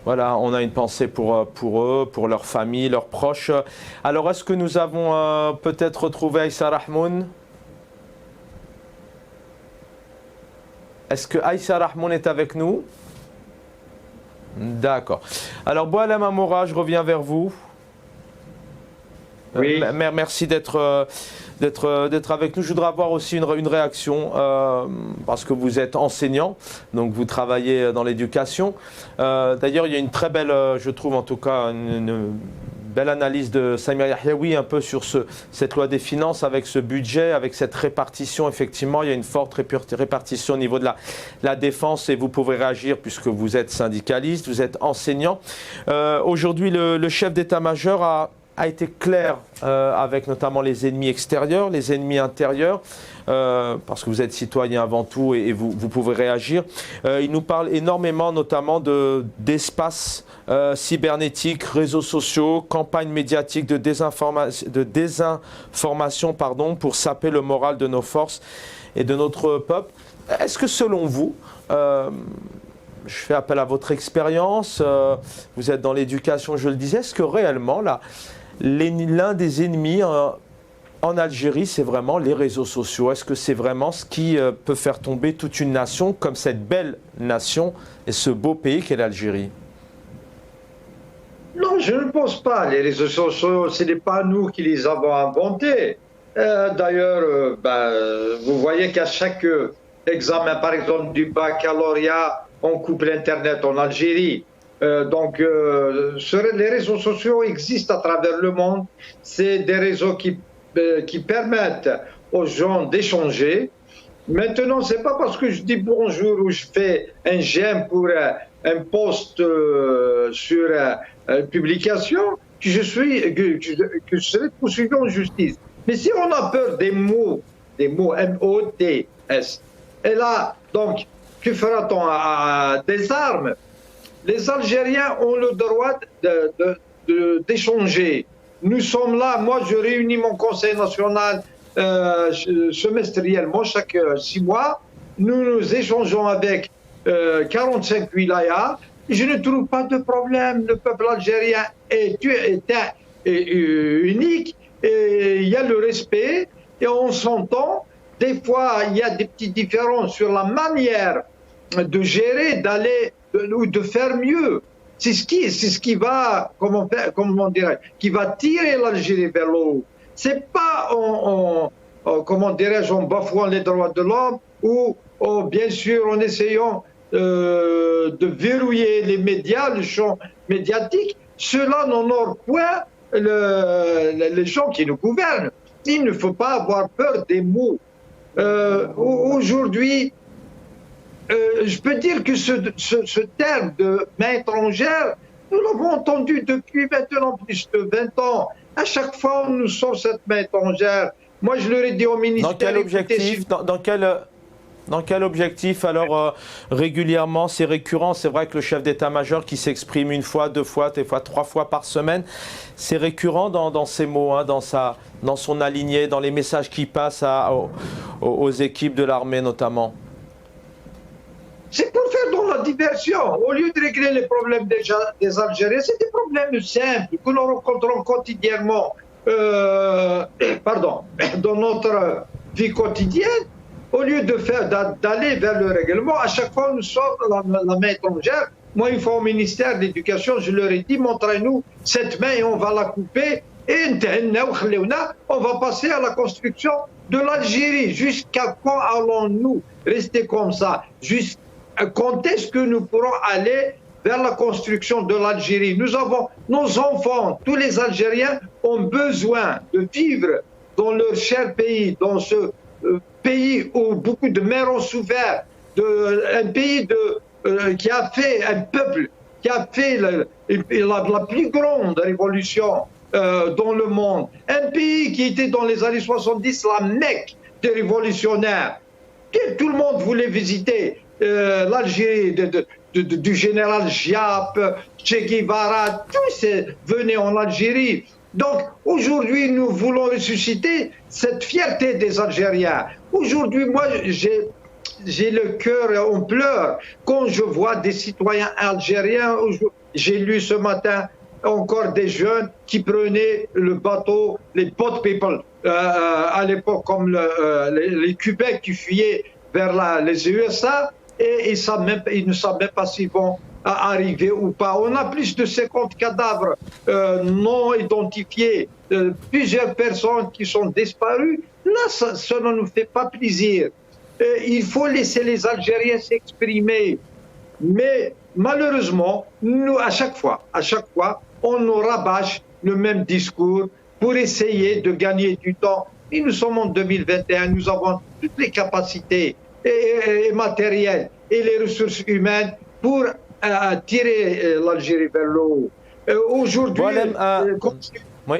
Voilà, on a une pensée pour eux, pour leur famille, leurs proches. Alors, est-ce que nous avons peut-être retrouvé Aïssa Rahmoun? Est-ce que Aïssa Rahmoun est avec nous? D'accord. Alors, Boualem Amoura, je reviens vers vous. Oui. Merci d'être avec nous. Je voudrais avoir aussi une réaction parce que vous êtes enseignant, donc vous travaillez dans l'éducation. D'ailleurs, il y a une très belle, je trouve en tout cas, une belle analyse de Samir Yahyaoui un peu sur cette loi des finances avec ce budget, avec cette répartition. Effectivement, il y a une forte répartition au niveau de la défense et vous pouvez réagir puisque vous êtes syndicaliste, vous êtes enseignant. Aujourd'hui, le chef d'état-major a été clair avec notamment les ennemis extérieurs, les ennemis intérieurs, parce que vous êtes citoyen avant tout et vous pouvez réagir. Il nous parle énormément notamment d'espace cybernétique, réseaux sociaux, campagnes médiatiques de désinformation pour saper le moral de nos forces et de notre peuple. Est-ce que selon vous, je fais appel à votre expérience, vous êtes dans l'éducation, je le disais, est-ce que réellement l'un des ennemis en Algérie, c'est vraiment les réseaux sociaux? Est-ce que c'est vraiment ce qui peut faire tomber toute une nation comme cette belle nation et ce beau pays qu'est l'Algérie? Non, je ne pense pas. Les réseaux sociaux, ce n'est pas nous qui les avons inventés. D'ailleurs, vous voyez qu'à chaque examen, par exemple, du baccalauréat, on coupe l'Internet en Algérie. Les réseaux sociaux existent à travers le monde. C'est des réseaux qui permettent aux gens d'échanger. Maintenant, ce n'est pas parce que je dis bonjour ou je fais un j'aime pour un post sur une publication que je serai poursuivi en justice. Mais si on a peur des mots M-O-T-S, et là, donc, que fera-t-on à des armes? Les Algériens ont le droit d'échanger. Nous sommes là, moi je réunis mon conseil national semestriellement, chaque 6 mois. Nous échangeons avec 45 wilayas. Je ne trouve pas de problème. Le peuple algérien est unique. Et il y a le respect et on s'entend. Des fois, il y a des petites différences sur la manière de gérer, d'aller ou de faire mieux. C'est ce qui va, comment dirais, qui va tirer l'Algérie vers le haut. C'est pas comment dirais-je, en bafouant les droits de l'homme ou bien sûr en essayant de verrouiller les médias, le champ médiatique. Cela n'honore point les gens qui nous gouvernent. Il ne faut pas avoir peur des mots. Aujourd'hui, je peux dire que ce terme de main étrangère, nous l'avons entendu depuis maintenant plus de 20 ans. À chaque fois, on nous sort cette main étrangère. Moi, je leur ai dit au ministère... Dans quel objectif, dans quel objectif alors régulièrement, c'est récurrent, c'est vrai que le chef d'état-major qui s'exprime 1 fois, 2 fois, des fois 3 fois par semaine, c'est récurrent dans ses mots, hein, dans son alignée, dans les messages qui passent aux équipes de l'armée notamment. C'est pour faire dans la diversion. Au lieu de régler les problèmes des Algériens, c'est des problèmes simples que nous rencontrons quotidiennement dans notre vie quotidienne. Au lieu d'aller vers le règlement, à chaque fois, nous sort la main étrangère. Moi, une fois au ministère de l'Éducation, je leur ai dit, montrez-nous cette main et on va la couper. Et on va passer à la construction de l'Algérie. Jusqu'à quand allons-nous rester comme ça? Quand est-ce que nous pourrons aller vers la construction de l'Algérie? Nous avons nos enfants, tous les Algériens ont besoin de vivre dans leur cher pays, dans ce pays où beaucoup de mers ont souffert, un pays qui a fait un peuple, qui a fait la plus grande révolution dans le monde. Un pays qui était dans les années 70 la Mecque des révolutionnaires. Tout le monde voulait visiter l'Algérie du général Giap, Che Guevara, tous venaient en Algérie. Donc aujourd'hui, nous voulons ressusciter cette fierté des Algériens. Aujourd'hui, moi, j'ai le cœur en pleurs quand je vois des citoyens algériens. J'ai lu ce matin encore des jeunes qui prenaient le bateau, les boat people, à l'époque, comme les Cubains qui fuyaient vers les USA, et ils ne savent même pas s'ils vont arriver ou pas. On a plus de 50 cadavres non identifiés, plusieurs personnes qui sont disparues. Là, ça ne nous fait pas plaisir. Il faut laisser les Algériens s'exprimer. Mais malheureusement, nous, à chaque fois, on nous rabâche le même discours pour essayer de gagner du temps. Et nous sommes en 2021, nous avons toutes les capacités et matérielles et les ressources humaines pour tirer l'Algérie vers le haut. Aujourd'hui, oui.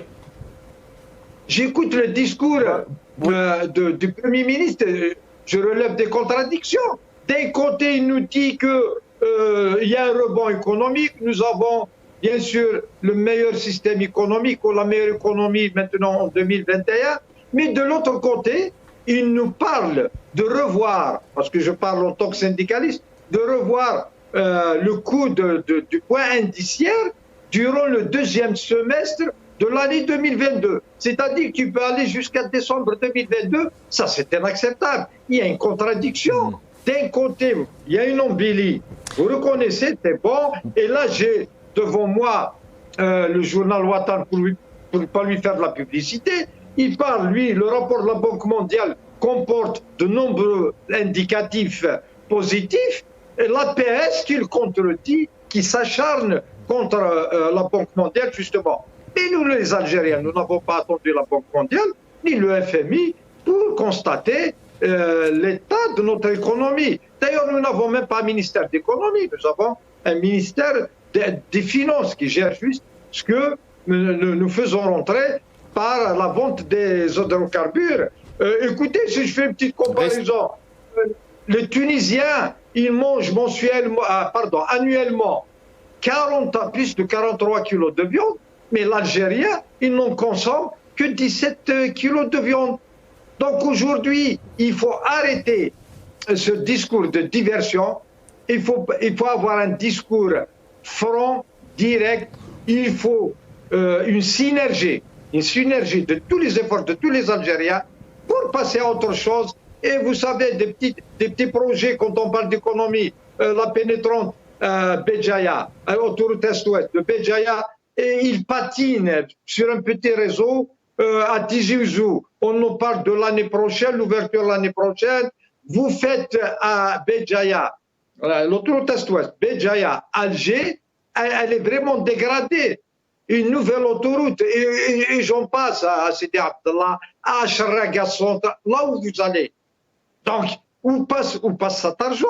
J'écoute le discours du Premier ministre, je relève des contradictions. D'un côté, il nous dit qu'il y a un rebond économique, nous avons bien sûr le meilleur système économique ou la meilleure économie maintenant en 2021, mais de l'autre côté, il nous parle de revoir, parce que je parle en tant que syndicaliste, de revoir le coût du point indiciaire durant le 2e semestre de l'année 2022. C'est-à-dire que tu peux aller jusqu'à décembre 2022, ça c'est inacceptable. Il y a une contradiction. D'un côté, il y a une embellie. Vous reconnaissez, c'est bon. Et là, j'ai devant moi le journal Watan pour ne pas lui faire de la publicité. Il parle, lui, le rapport de la Banque mondiale comporte de nombreux indicatifs positifs. Et l'APS qui le contredit, qui s'acharne contre la Banque mondiale, justement. Mais nous, les Algériens, nous n'avons pas attendu la Banque mondiale, ni le FMI, pour constater l'état de notre économie. D'ailleurs, nous n'avons même pas un ministère d'économie, nous avons un ministère des Finances qui gère juste ce que nous faisons rentrer par la vente des hydrocarbures. Écoutez, si je fais une petite comparaison, les Tunisiens, ils mangent annuellement plus de 43 kilos de viande, mais l'Algérien, il n'en consomme que 17 kilos de viande. Donc aujourd'hui, il faut arrêter ce discours de diversion. Il faut avoir un discours franc, direct. Il faut une synergie de tous les efforts de tous les Algériens pour passer à autre chose. Et vous savez, des petits projets, quand on parle d'économie, la pénétrante Béjaïa, autoroute Est-Ouest de Béjaïa, et il patine sur un petit réseau à Tizi Ouzou. On nous parle de l'année prochaine, l'ouverture l'année prochaine. Vous faites à Béjaïa, l'autoroute Est-Ouest, Béjaïa, Alger, elle est vraiment dégradée. Une nouvelle autoroute, et j'en passe à Sidi Abdallah, à Charaga Centre, là où vous allez. Donc, où passe cet argent?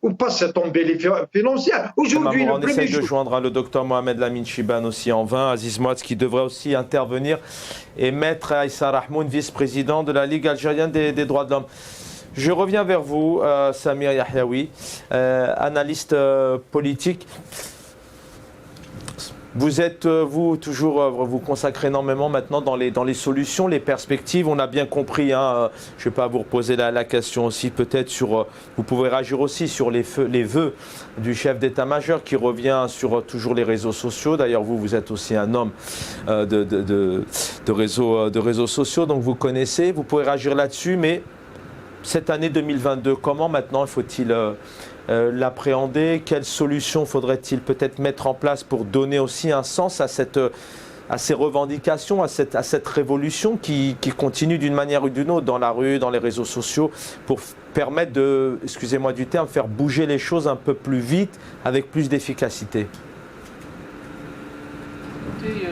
Où passe cette embellie financière? Aujourd'hui, on essaie de joindre le docteur Mohamed Lamine Chiban aussi en vain, Aziz Mouatz qui devrait aussi intervenir, et Maître Aïssa Rahmoun, vice-président de la Ligue algérienne des droits de l'homme. Je reviens vers vous, Samir Yahyaoui, analyste politique. Vous êtes, vous, toujours, vous consacrez énormément maintenant dans les solutions, les perspectives. On a bien compris, hein, je ne vais pas vous reposer la question aussi, peut-être sur, vous pouvez réagir aussi sur les vœux du chef d'état-major qui revient sur toujours les réseaux sociaux. D'ailleurs, vous êtes aussi un homme de réseaux sociaux, donc vous connaissez, vous pouvez réagir là-dessus. Mais cette année 2022, comment maintenant faut-il l'appréhender? Quelles solutions faudrait-il peut-être mettre en place pour donner aussi un sens à ces revendications, à cette révolution qui continue d'une manière ou d'une autre dans la rue, dans les réseaux sociaux, pour permettre de, excusez-moi du terme, faire bouger les choses un peu plus vite, avec plus d'efficacité? Écoutez,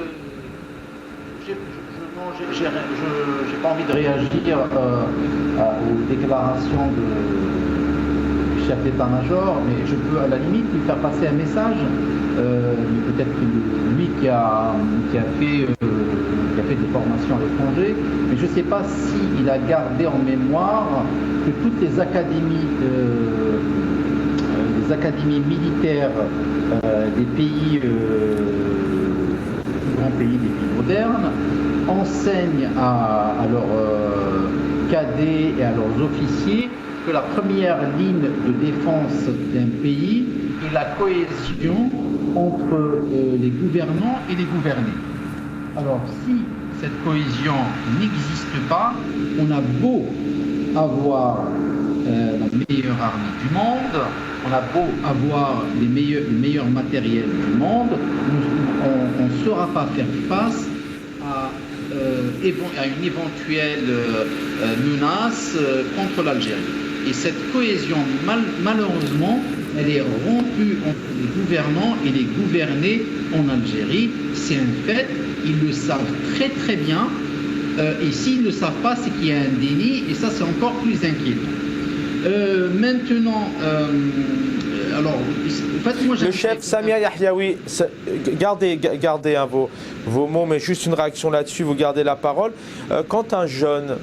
j'ai pas envie de réagir aux déclarations du chef d'état-major, mais je peux à la limite lui faire passer un message. Peut-être que lui qui a fait des formations à l'étranger, mais je ne sais pas s'il a gardé en mémoire que toutes les académies militaires des pays, grands pays, des pays modernes, enseignent à leurs cadets et à leurs officiers que la première ligne de défense d'un pays est la cohésion entre les gouvernants et les gouvernés. Alors si cette cohésion n'existe pas, on a beau avoir la meilleure armée du monde, on a beau avoir les meilleurs matériels du monde, on ne saura pas faire face à une éventuelle menace contre l'Algérie. Et cette cohésion, malheureusement, elle est rompue entre les gouvernants et les gouvernés en Algérie. C'est un fait, ils le savent très très bien. Et s'ils ne le savent pas, c'est qu'il y a un déni, et ça c'est encore plus inquiétant. Maintenant, alors, en fait, moi, le chef Samir Yahyaoui, gardez hein, vos mots, mais juste une réaction là-dessus, vous gardez la parole. Quand un jeune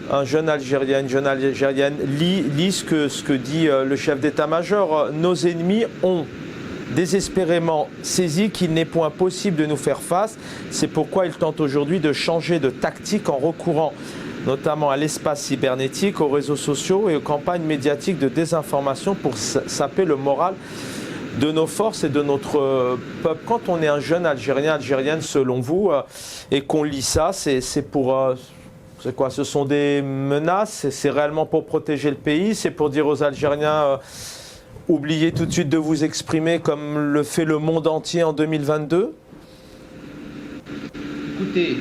Algérien, une jeune Algérienne lit ce que dit le chef d'état-major, nos ennemis ont désespérément saisi qu'il n'est point possible de nous faire face. C'est pourquoi ils tentent aujourd'hui de changer de tactique en recourant notamment à l'espace cybernétique, aux réseaux sociaux et aux campagnes médiatiques de désinformation pour saper le moral de nos forces et de notre peuple. Quand on est un jeune Algérien, Algérienne, selon vous, et qu'on lit ça, c'est pour... c'est quoi? Ce sont des menaces? C'est réellement pour protéger le pays? C'est pour dire aux Algériens... oubliez tout de suite de vous exprimer comme le fait le monde entier en 2022? Écoutez,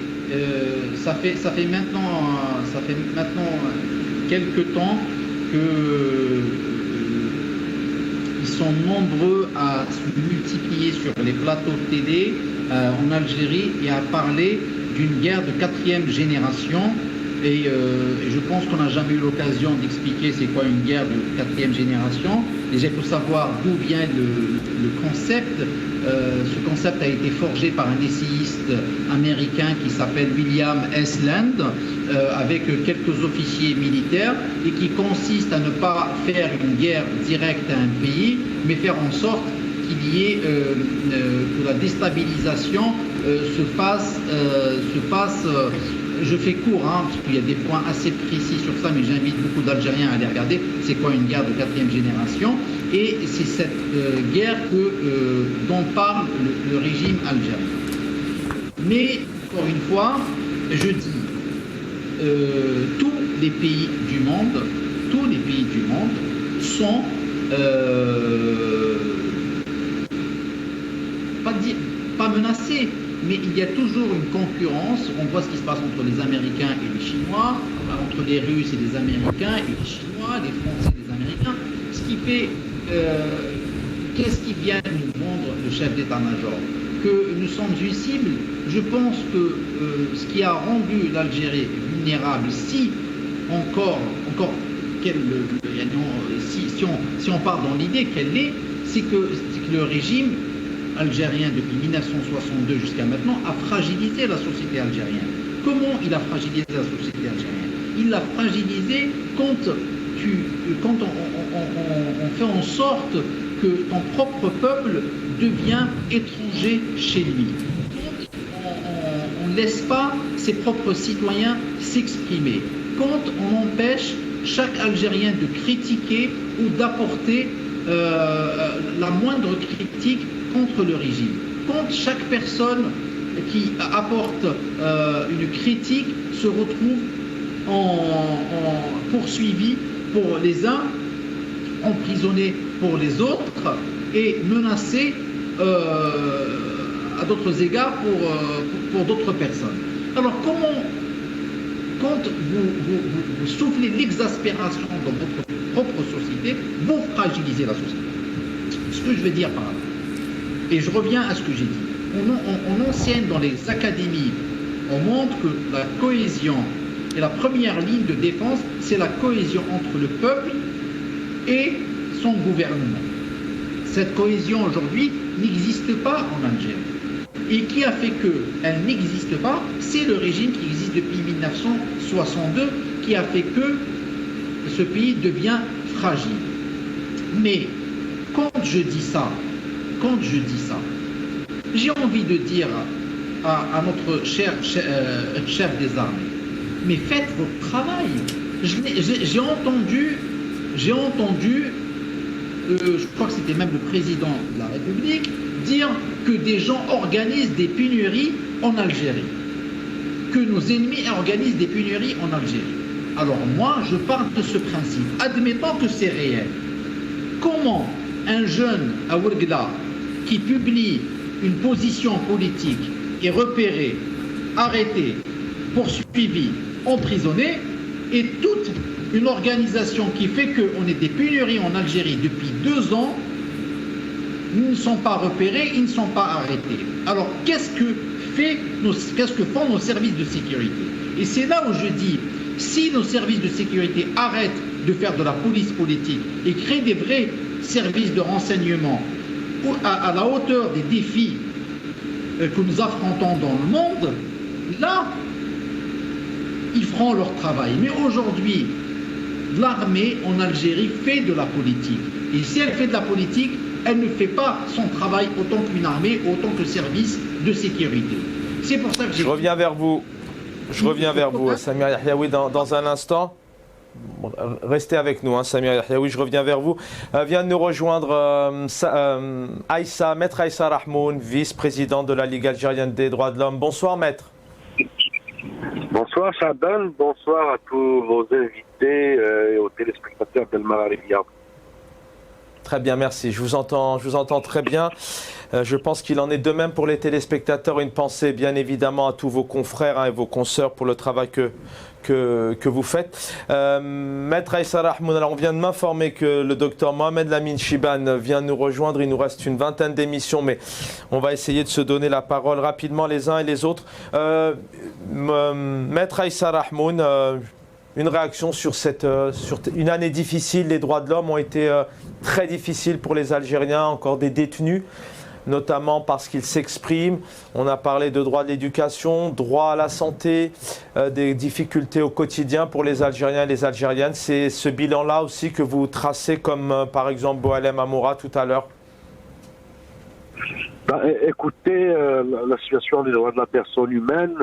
ça fait maintenant quelques temps que ils sont nombreux à se multiplier sur les plateaux de télé en Algérie et à parler d'une guerre de 4e génération. Et je pense qu'on n'a jamais eu l'occasion d'expliquer c'est quoi une guerre de 4e génération. Déjà, il faut savoir d'où vient le concept. Ce concept a été forgé par un essayiste américain qui s'appelle William S. Land, avec quelques officiers militaires, et qui consiste à ne pas faire une guerre directe à un pays, mais faire en sorte qu'il y ait que la déstabilisation se passe je fais court, parce qu'il y a des points assez précis sur ça, mais j'invite beaucoup d'Algériens à aller regarder. C'est quoi une guerre de 4e génération? Et c'est cette guerre dont parle le régime algérien. Mais, encore une fois, je dis, tous les pays du monde sont pas menacés, mais il y a toujours une concurrence. On voit ce qui se passe entre les Américains et les Chinois, entre les Russes et les Américains et les Chinois, les Français et les Américains, ce qui fait qu'est-ce qui vient nous vendre le chef d'état-major? Que nous sommes une cible. Je pense que ce qui a rendu l'Algérie vulnérable, si on part dans l'idée qu'elle l'est, c'est que le régime algérien depuis 1962 jusqu'à maintenant a fragilisé la société algérienne. Comment il a fragilisé la société algérienne? Il l'a fragilisé quand on fait en sorte que ton propre peuple devient étranger chez lui. On ne laisse pas ses propres citoyens s'exprimer. Quand on empêche chaque Algérien de critiquer ou d'apporter la moindre critique contre le régime. Quand chaque personne qui apporte une critique se retrouve poursuivie pour les uns, emprisonnée pour les autres et menacée à d'autres égards pour d'autres personnes. Alors quand vous soufflez l'exaspération dans votre propre société, vous fragilisez la société. Ce que je veux dire par là, et je reviens à ce que j'ai dit, on enseigne dans les académies, on montre que la cohésion et la première ligne de défense, c'est la cohésion entre le peuple et son gouvernement. Cette cohésion aujourd'hui n'existe pas en Algérie. Et qui a fait qu'elle n'existe pas? C'est le régime qui existe depuis 1962 qui a fait que ce pays devient fragile. Mais quand je dis ça, j'ai envie de dire à notre cher chef des armées, mais faites votre travail. J'ai entendu, je crois que c'était même le président de la République, dire que des gens organisent des pénuries en Algérie, que nos ennemis organisent des pénuries en Algérie. Alors moi, je pars de ce principe. Admettons que c'est réel. Comment un jeune à Ouargla qui publie une position politique est repéré, arrêté, poursuivi, emprisonné, et toute une organisation qui fait qu'on ait des pénuries en Algérie depuis 2 ans, ils ne sont pas repérés, ils ne sont pas arrêtés. Alors qu'est-ce que font nos services de sécurité? Et c'est là où je dis, si nos services de sécurité arrêtent de faire de la police politique et créent des vrais services de renseignement à la hauteur des défis que nous affrontons dans le monde, là, ils feront leur travail. Mais aujourd'hui, l'armée en Algérie fait de la politique. Et si elle fait de la politique, elle ne fait pas son travail autant qu'une armée, autant que service de sécurité. C'est pour ça que j'ai... Je reviens vers vous, Samir Yahyaoui, dans un instant. Restez avec nous, Samir Yahyaoui, je reviens vers vous. Vient de nous rejoindre Maître Aïssa Rahmoun, vice-président de la Ligue algérienne des droits de l'homme. Bonsoir, maître. Bonsoir, Chaban. Bonsoir à tous vos invités et aux téléspectateurs d'El Mararibia. Très bien, merci. Je vous entends très bien. Je pense qu'il en est de même pour les téléspectateurs. Une pensée, bien évidemment, à tous vos confrères et vos consoeurs pour le travail que vous faites. Maître Aïssa Rahmoun, alors on vient de m'informer que le docteur Mohamed Lamine Chiban vient nous rejoindre. Il nous reste une vingtaine d'émissions, mais on va essayer de se donner la parole rapidement les uns et les autres. Maître Aïssa Rahmoun, une réaction sur une année difficile. Les droits de l'homme ont été très difficiles pour les Algériens, encore des détenus, notamment parce qu'ils s'expriment. On a parlé de droit de l'éducation, droit à la santé, des difficultés au quotidien pour les Algériens et les Algériennes. C'est ce bilan-là aussi que vous tracez comme par exemple Boualem Amoura tout à l'heure. Écoutez, la situation des droits de la personne humaine,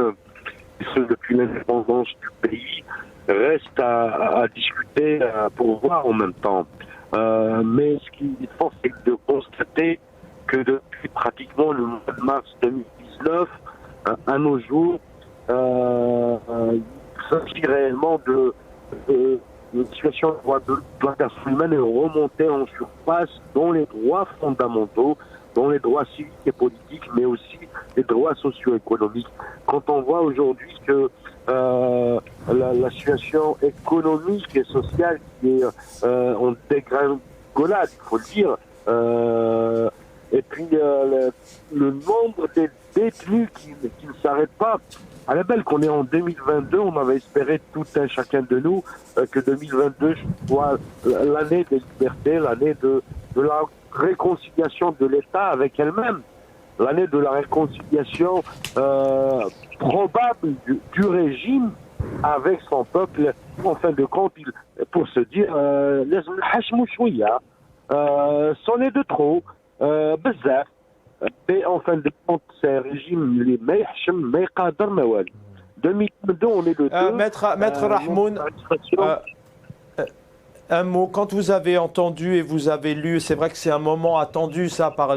depuis l'indépendance du pays reste à discuter, pour voir en même temps. Mais ce qu'il est fort, c'est de constater que depuis pratiquement le mois de mars 2019, à nos jours, il s'agit réellement de la situation des droits de la personne humaine est remontée en surface dans les droits fondamentaux, dans les droits civiques et politiques, mais aussi les droits socio-économiques. Quand on voit aujourd'hui que la situation économique et sociale qui est en dégringolade, il faut le dire, et puis le nombre des détenus qui ne s'arrêtent pas. À la belle qu'on est en 2022, on avait espéré tout un chacun de nous que 2022 soit l'année des libertés, l'année de la réconciliation de l'État avec elle-même, l'année de la réconciliation probable du régime avec son peuple. En fin de compte, pour se dire, c'en est de trop, bzaf. Mais en fin de compte, c'est un régime les meilleurs, mais qadar mawal. 2022, on est de deux. Maître Rahmoun, un mot, quand vous avez entendu et vous avez lu, c'est vrai que c'est un moment attendu ça par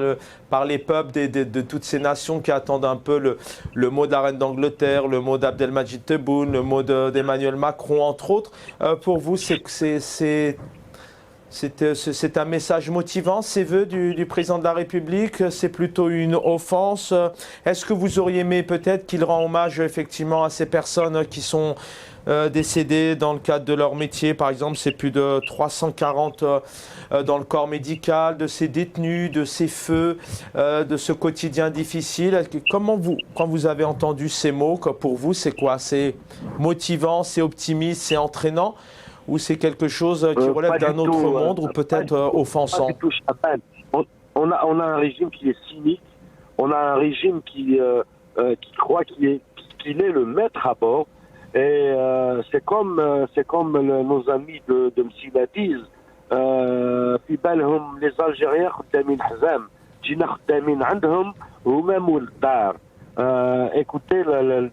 les peuples de toutes ces nations qui attendent un peu le mot de la reine d'Angleterre, le mot d'Abdelmajid Tebboune, le mot d'Emmanuel Macron, entre autres. Pour vous, c'est un message motivant, ces vœux du président de la République? C'est plutôt une offense? Est-ce que vous auriez aimé peut-être qu'il rend hommage effectivement à ces personnes qui sont décédées dans le cadre de leur métier? Par exemple, c'est plus de 340 dans le corps médical, de ces détenus, de ces feux, de ce quotidien difficile. Quand vous avez entendu ces mots, pour vous, c'est quoi? C'est motivant, c'est optimiste, c'est entraînant? Ou c'est quelque chose qui relève d'un autre monde ou peut-être offensant? Pas du tout, Chaban. On a un régime qui est cynique, on a un régime qui croit qu'il est le maître à bord. Et c'est comme nos amis de Msila disent, les Algériens écoutez,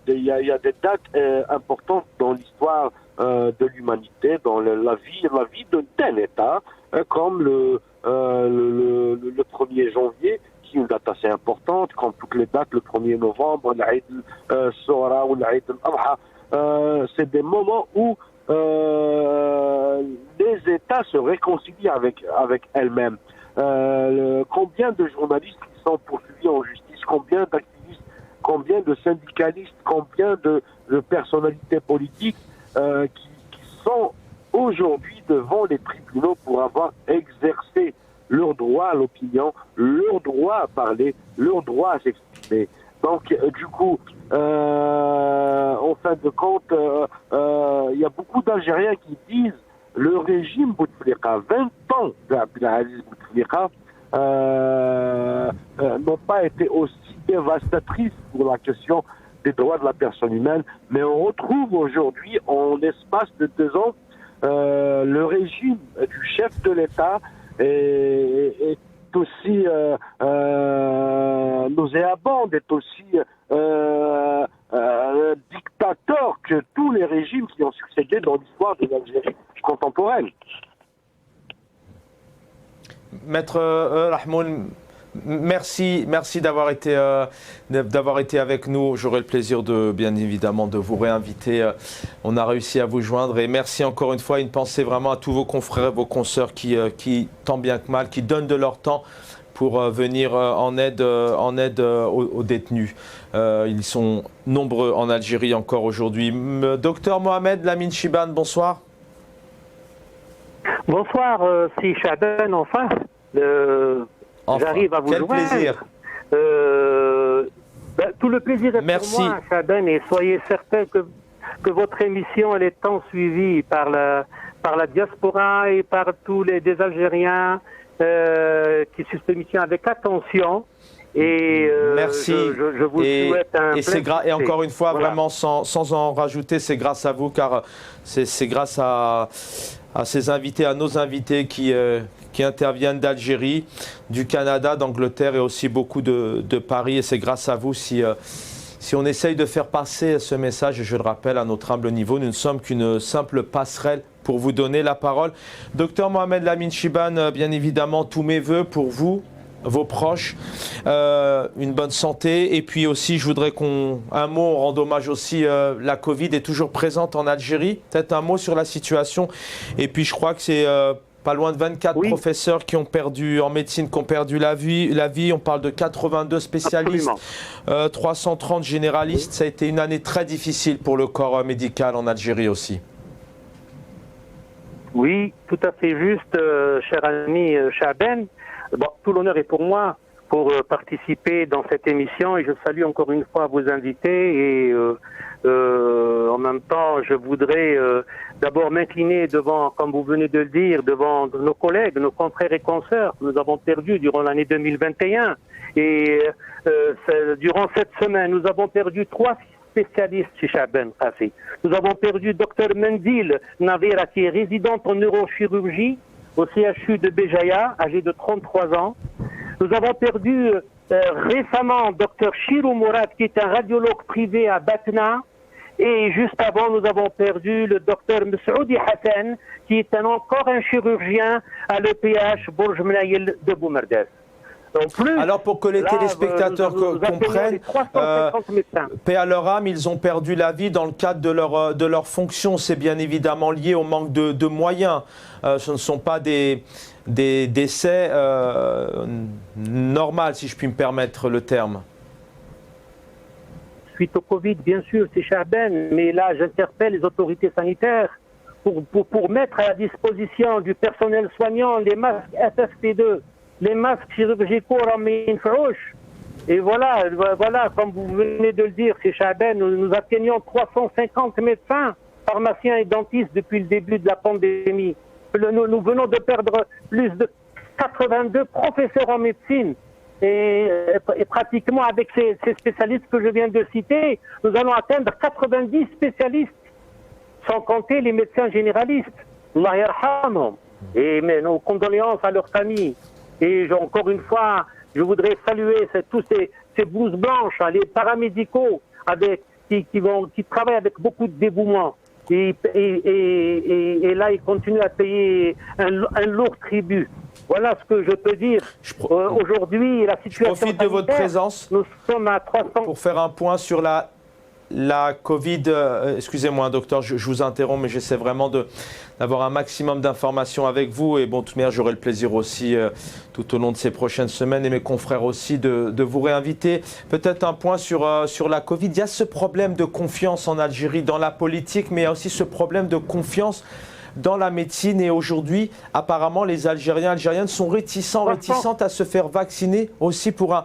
il y a des dates importantes dans l'histoire de l'humanité, dans la vie d'un État, comme le 1er janvier, qui est une date assez importante, comme toutes les dates, le 1er novembre, l'Aïd al-Sora ou l'Aïd al-Adha. C'est des moments où les États se réconcilient avec elles-mêmes. Combien de journalistes sont poursuivis en justice, combien d'activistes, combien de syndicalistes, combien de personnalités politiques qui sont aujourd'hui devant les tribunaux pour avoir exercé leur droit à l'opinion, leur droit à parler, leur droit à s'exprimer. Donc, du coup, en fin de compte, il y a beaucoup d'Algériens qui disent le régime Bouteflika, 20 ans d'Abdelaziz Bouteflika, n'ont pas été aussi dévastatrices pour la question des droits de la personne humaine, mais on retrouve aujourd'hui, en l'espace de 2 ans, le régime du chef de l'État est aussi nauséabond, est aussi dictateur que tous les régimes qui ont succédé dans l'histoire de l'Algérie contemporaine. Maître Rahmoun, merci d'avoir été avec nous. J'aurai le plaisir bien évidemment de vous réinviter. On a réussi à vous joindre et merci encore une fois. Une pensée vraiment à tous vos confrères, vos consoeurs qui tant bien que mal, qui donnent de leur temps pour venir en aide aux détenus. Ils sont nombreux en Algérie encore aujourd'hui. Docteur Mohamed Lamine Chibane, bonsoir. Bonsoir, c'est Chaban, enfin. J'arrive à vous quel joindre. Plaisir. Tout le plaisir est pour moi, Chaban, et soyez certain que votre émission elle est tant suivie par la diaspora et par tous des Algériens qui suivent cette émission avec attention. Et merci. Je vous souhaite un plein et encore une fois, voilà. Vraiment, sans en rajouter, c'est grâce à vous, car c'est grâce à ces invités, à nos invités qui interviennent d'Algérie, du Canada, d'Angleterre et aussi beaucoup de Paris. Et c'est grâce à vous si si on essaye de faire passer ce message, et je le rappelle à notre humble niveau, nous ne sommes qu'une simple passerelle pour vous donner la parole. Docteur Mohamed Lamine Chibane, bien évidemment, tous mes voeux pour vous, vos proches, une bonne santé. Et puis aussi, je voudrais un mot, on rend hommage aussi, la Covid est toujours présente en Algérie. Peut-être un mot sur la situation. Et puis je crois que c'est pas loin de 24 professeurs qui ont perdu, en médecine, qui ont perdu la vie. On parle de 82 spécialistes, 330 généralistes. Ça a été une année très difficile pour le corps médical en Algérie aussi. Oui, tout à fait juste, cher ami Chaben. Bon, tout l'honneur est pour moi pour participer dans cette émission et je salue encore une fois vos invités et en même temps je voudrais d'abord m'incliner devant, comme vous venez de le dire, devant nos collègues, nos confrères et consoeurs que nous avons perdus durant l'année 2021 et durant cette semaine nous avons perdu 3 spécialistes chez Chaben Khassi. Nous avons perdu Dr Mendil Navira qui est résidente en neurochirurgie au CHU de Béjaïa, âgé de 33 ans. Nous avons perdu récemment Dr Chirou Mourad, qui est un radiologue privé à Batna. Et juste avant, nous avons perdu le Dr Messaoudi Hassan, qui est encore un chirurgien à l'EPH Bourj Mnaïl de Boumerdès. Alors pour que les téléspectateurs comprennent, paix à leur âme, ils ont perdu la vie dans le cadre de leur fonction. C'est bien évidemment lié au manque de moyens. Ce ne sont pas des décès normaux, si je puis me permettre le terme. Suite au Covid, bien sûr, c'est Chaben, mais là j'interpelle les autorités sanitaires pour mettre à la disposition du personnel soignant les masques FFP2. Les masques chirurgicaux Ramin Farouche. Et voilà, comme vous venez de le dire, c'est Chaben, nous atteignons 350 médecins, pharmaciens et dentistes depuis le début de la pandémie. Nous venons de perdre plus de 82 professeurs en médecine. Et pratiquement avec ces spécialistes que je viens de citer, nous allons atteindre 90 spécialistes, sans compter les médecins généralistes. Allah yarhamhum. Et nos condoléances à leurs familles. Et encore une fois, je voudrais saluer tous ces blouses blanches, les paramédicaux qui travaillent avec beaucoup de dévouement. Et là, ils continuent à payer un lourd tribut. Voilà ce que je peux dire. Aujourd'hui, la situation je profite de votre présence nous sommes à 300... pour faire un point sur la Covid. Excusez-moi, docteur, je vous interromps, mais j'essaie vraiment d'avoir un maximum d'informations avec vous. Et bon, de toute manière, j'aurai le plaisir aussi, tout au long de ces prochaines semaines, et mes confrères aussi, de vous réinviter. Peut-être un point sur la Covid. Il y a ce problème de confiance en Algérie dans la politique, mais il y a aussi ce problème de confiance dans la médecine. Et aujourd'hui, apparemment, les Algériennes sont réticentes à se faire vacciner aussi pour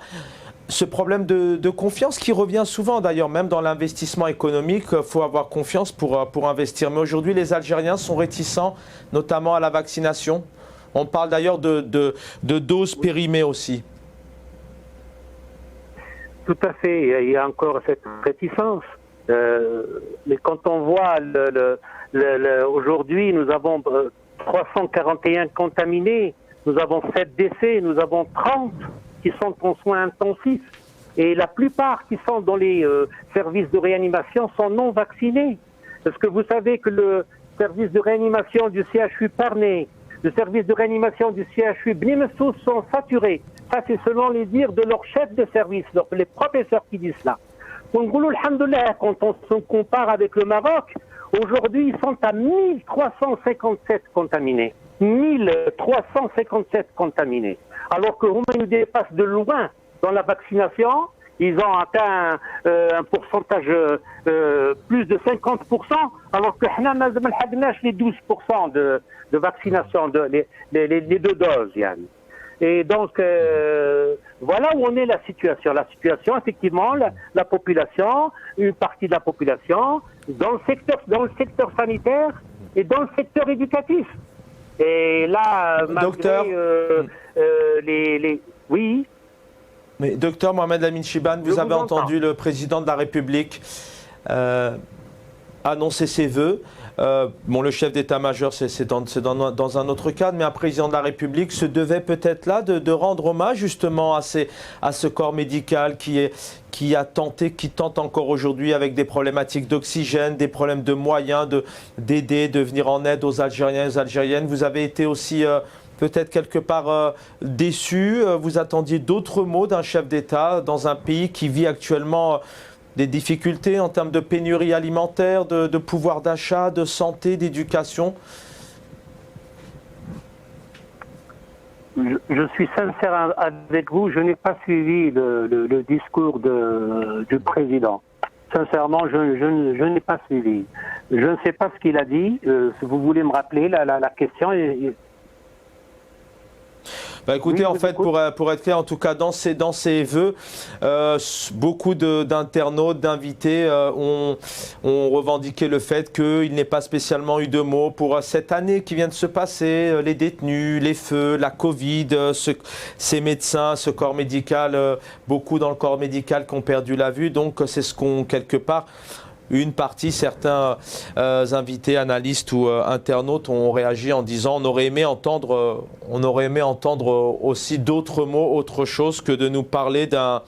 ce problème de confiance qui revient souvent d'ailleurs, même dans l'investissement économique, il faut avoir confiance pour investir. Mais aujourd'hui, les Algériens sont réticents, notamment à la vaccination. On parle d'ailleurs de doses périmées aussi. Tout à fait, il y a encore cette réticence. Mais quand on voit aujourd'hui, nous avons 341 contaminés, nous avons 7 décès, nous avons 30 qui sont en soins intensifs et la plupart qui sont dans les services de réanimation sont non vaccinés. Parce que vous savez que le service de réanimation du CHU Parnay, le service de réanimation du CHU Bni Messous sont saturés. Ça, c'est selon les dires de leurs chefs de service, les professeurs qui disent cela. Donc, alhamdoulilah, quand on se compare avec le Maroc, aujourd'hui, ils sont à 1357 contaminés. 1357 contaminés. Alors que Roumain nous dépasse de loin dans la vaccination, ils ont atteint un pourcentage plus de 50%, alors que nous n'avons pas les 12% de vaccination, les 2 doses. Yann. Et donc, voilà où on est la situation. La situation, effectivement, la population, une partie de la population, dans le secteur sanitaire et dans le secteur éducatif. Et là, docteur, oui. Mais docteur Mohamed Lamine Chibane, vous avez entendu le président de la République annoncé ses vœux. Bon, le chef d'état-major, c'est dans un autre cadre, mais un président de la République se devait peut-être là de rendre hommage justement à ce corps médical qui tente encore aujourd'hui avec des problématiques d'oxygène, des problèmes de moyens, d'aider, de venir en aide aux Algériens et aux Algériennes. Vous avez été aussi peut-être quelque part déçu. Vous attendiez d'autres mots d'un chef d'État dans un pays qui vit actuellement des difficultés en termes de pénurie alimentaire, de pouvoir d'achat, de santé, d'éducation? Je suis sincère avec vous, je n'ai pas suivi le discours du président. Sincèrement, je n'ai pas suivi. Je ne sais pas ce qu'il a dit. Si vous voulez me rappeler la question. Bah écoutez, en fait, pour être clair, en tout cas, dans ces vœux, beaucoup d'internautes, d'invités ont revendiqué le fait qu'il n'ait pas spécialement eu de mots pour cette année qui vient de se passer, les détenus, les feux, la Covid, ces médecins, ce corps médical, beaucoup dans le corps médical qui ont perdu la vue. Donc, c'est ce qu'on, quelque part, une partie, certains invités, analystes ou internautes ont réagi en disant on aurait aimé entendre aussi d'autres mots, autre chose que de nous parler d'un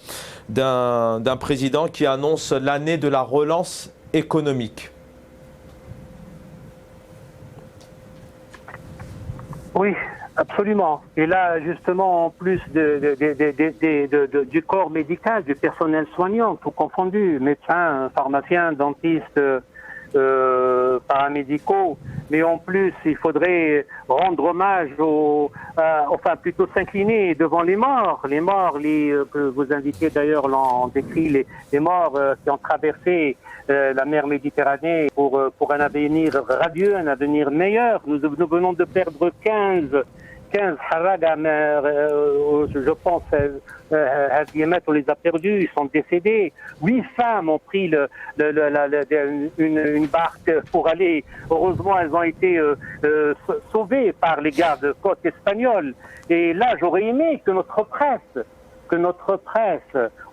président qui annonce l'année de la relance économique. Oui, absolument. Et là, justement, en plus du corps médical, du personnel soignant, tout confondu, médecins, pharmaciens, dentistes, paramédicaux, mais en plus, il faudrait rendre hommage enfin plutôt s'incliner devant les morts. Les morts, que vos invités d'ailleurs l'ont décrit, les morts qui ont traversé la mer Méditerranée pour un avenir radieux, un avenir meilleur. Nous venons de perdre 15 Haraga, je pense, on les a perdus, ils sont décédés. 8 femmes ont pris une barque pour aller. Heureusement, elles ont été sauvées par les gardes-côtes espagnols. Et là, j'aurais aimé que notre presse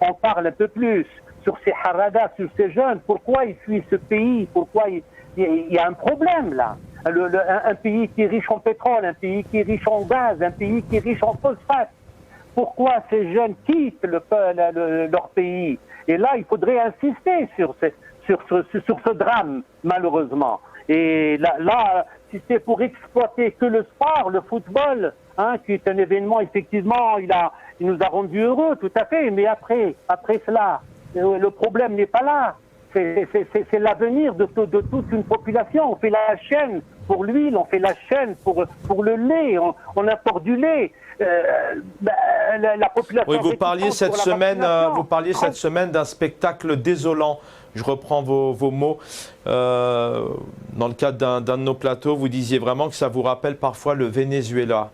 en parle un peu plus sur ces Haragas, sur ces jeunes. Pourquoi ils fuient ce pays? Pourquoi il y a un problème là? Un pays qui est riche en pétrole, un pays qui est riche en gaz, un pays qui est riche en phosphate. Pourquoi ces jeunes quittent leur pays? Et là, il faudrait insister sur ce drame, malheureusement. Et là, si c'est pour exploiter que le sport, le football, qui est un événement, effectivement, il nous a rendus heureux, tout à fait. Mais après cela, le problème n'est pas là. C'est l'avenir de toute une population. On fait la chaîne pour l'huile, on fait la chaîne pour le lait, on importe du lait. La population. Oui, vous parliez cette semaine d'un spectacle désolant. Je reprends vos mots. Dans le cadre d'un de nos plateaux, vous disiez vraiment que ça vous rappelle parfois le Venezuela.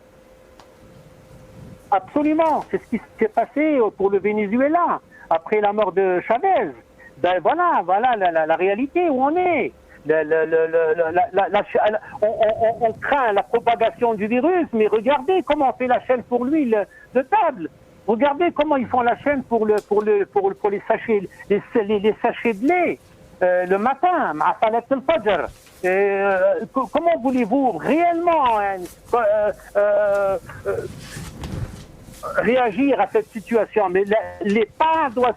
Absolument, c'est ce qui s'est passé pour le Venezuela après la mort de Chavez. Ben voilà la réalité où on est. On craint la propagation du virus, mais regardez comment on fait la chaîne pour l'huile de table. Regardez comment ils font la chaîne pour les sachets, les sachets de lait le matin, à Salat al-Fajr. Comment voulez-vous réellement réagir à cette situation? Mais l'État doit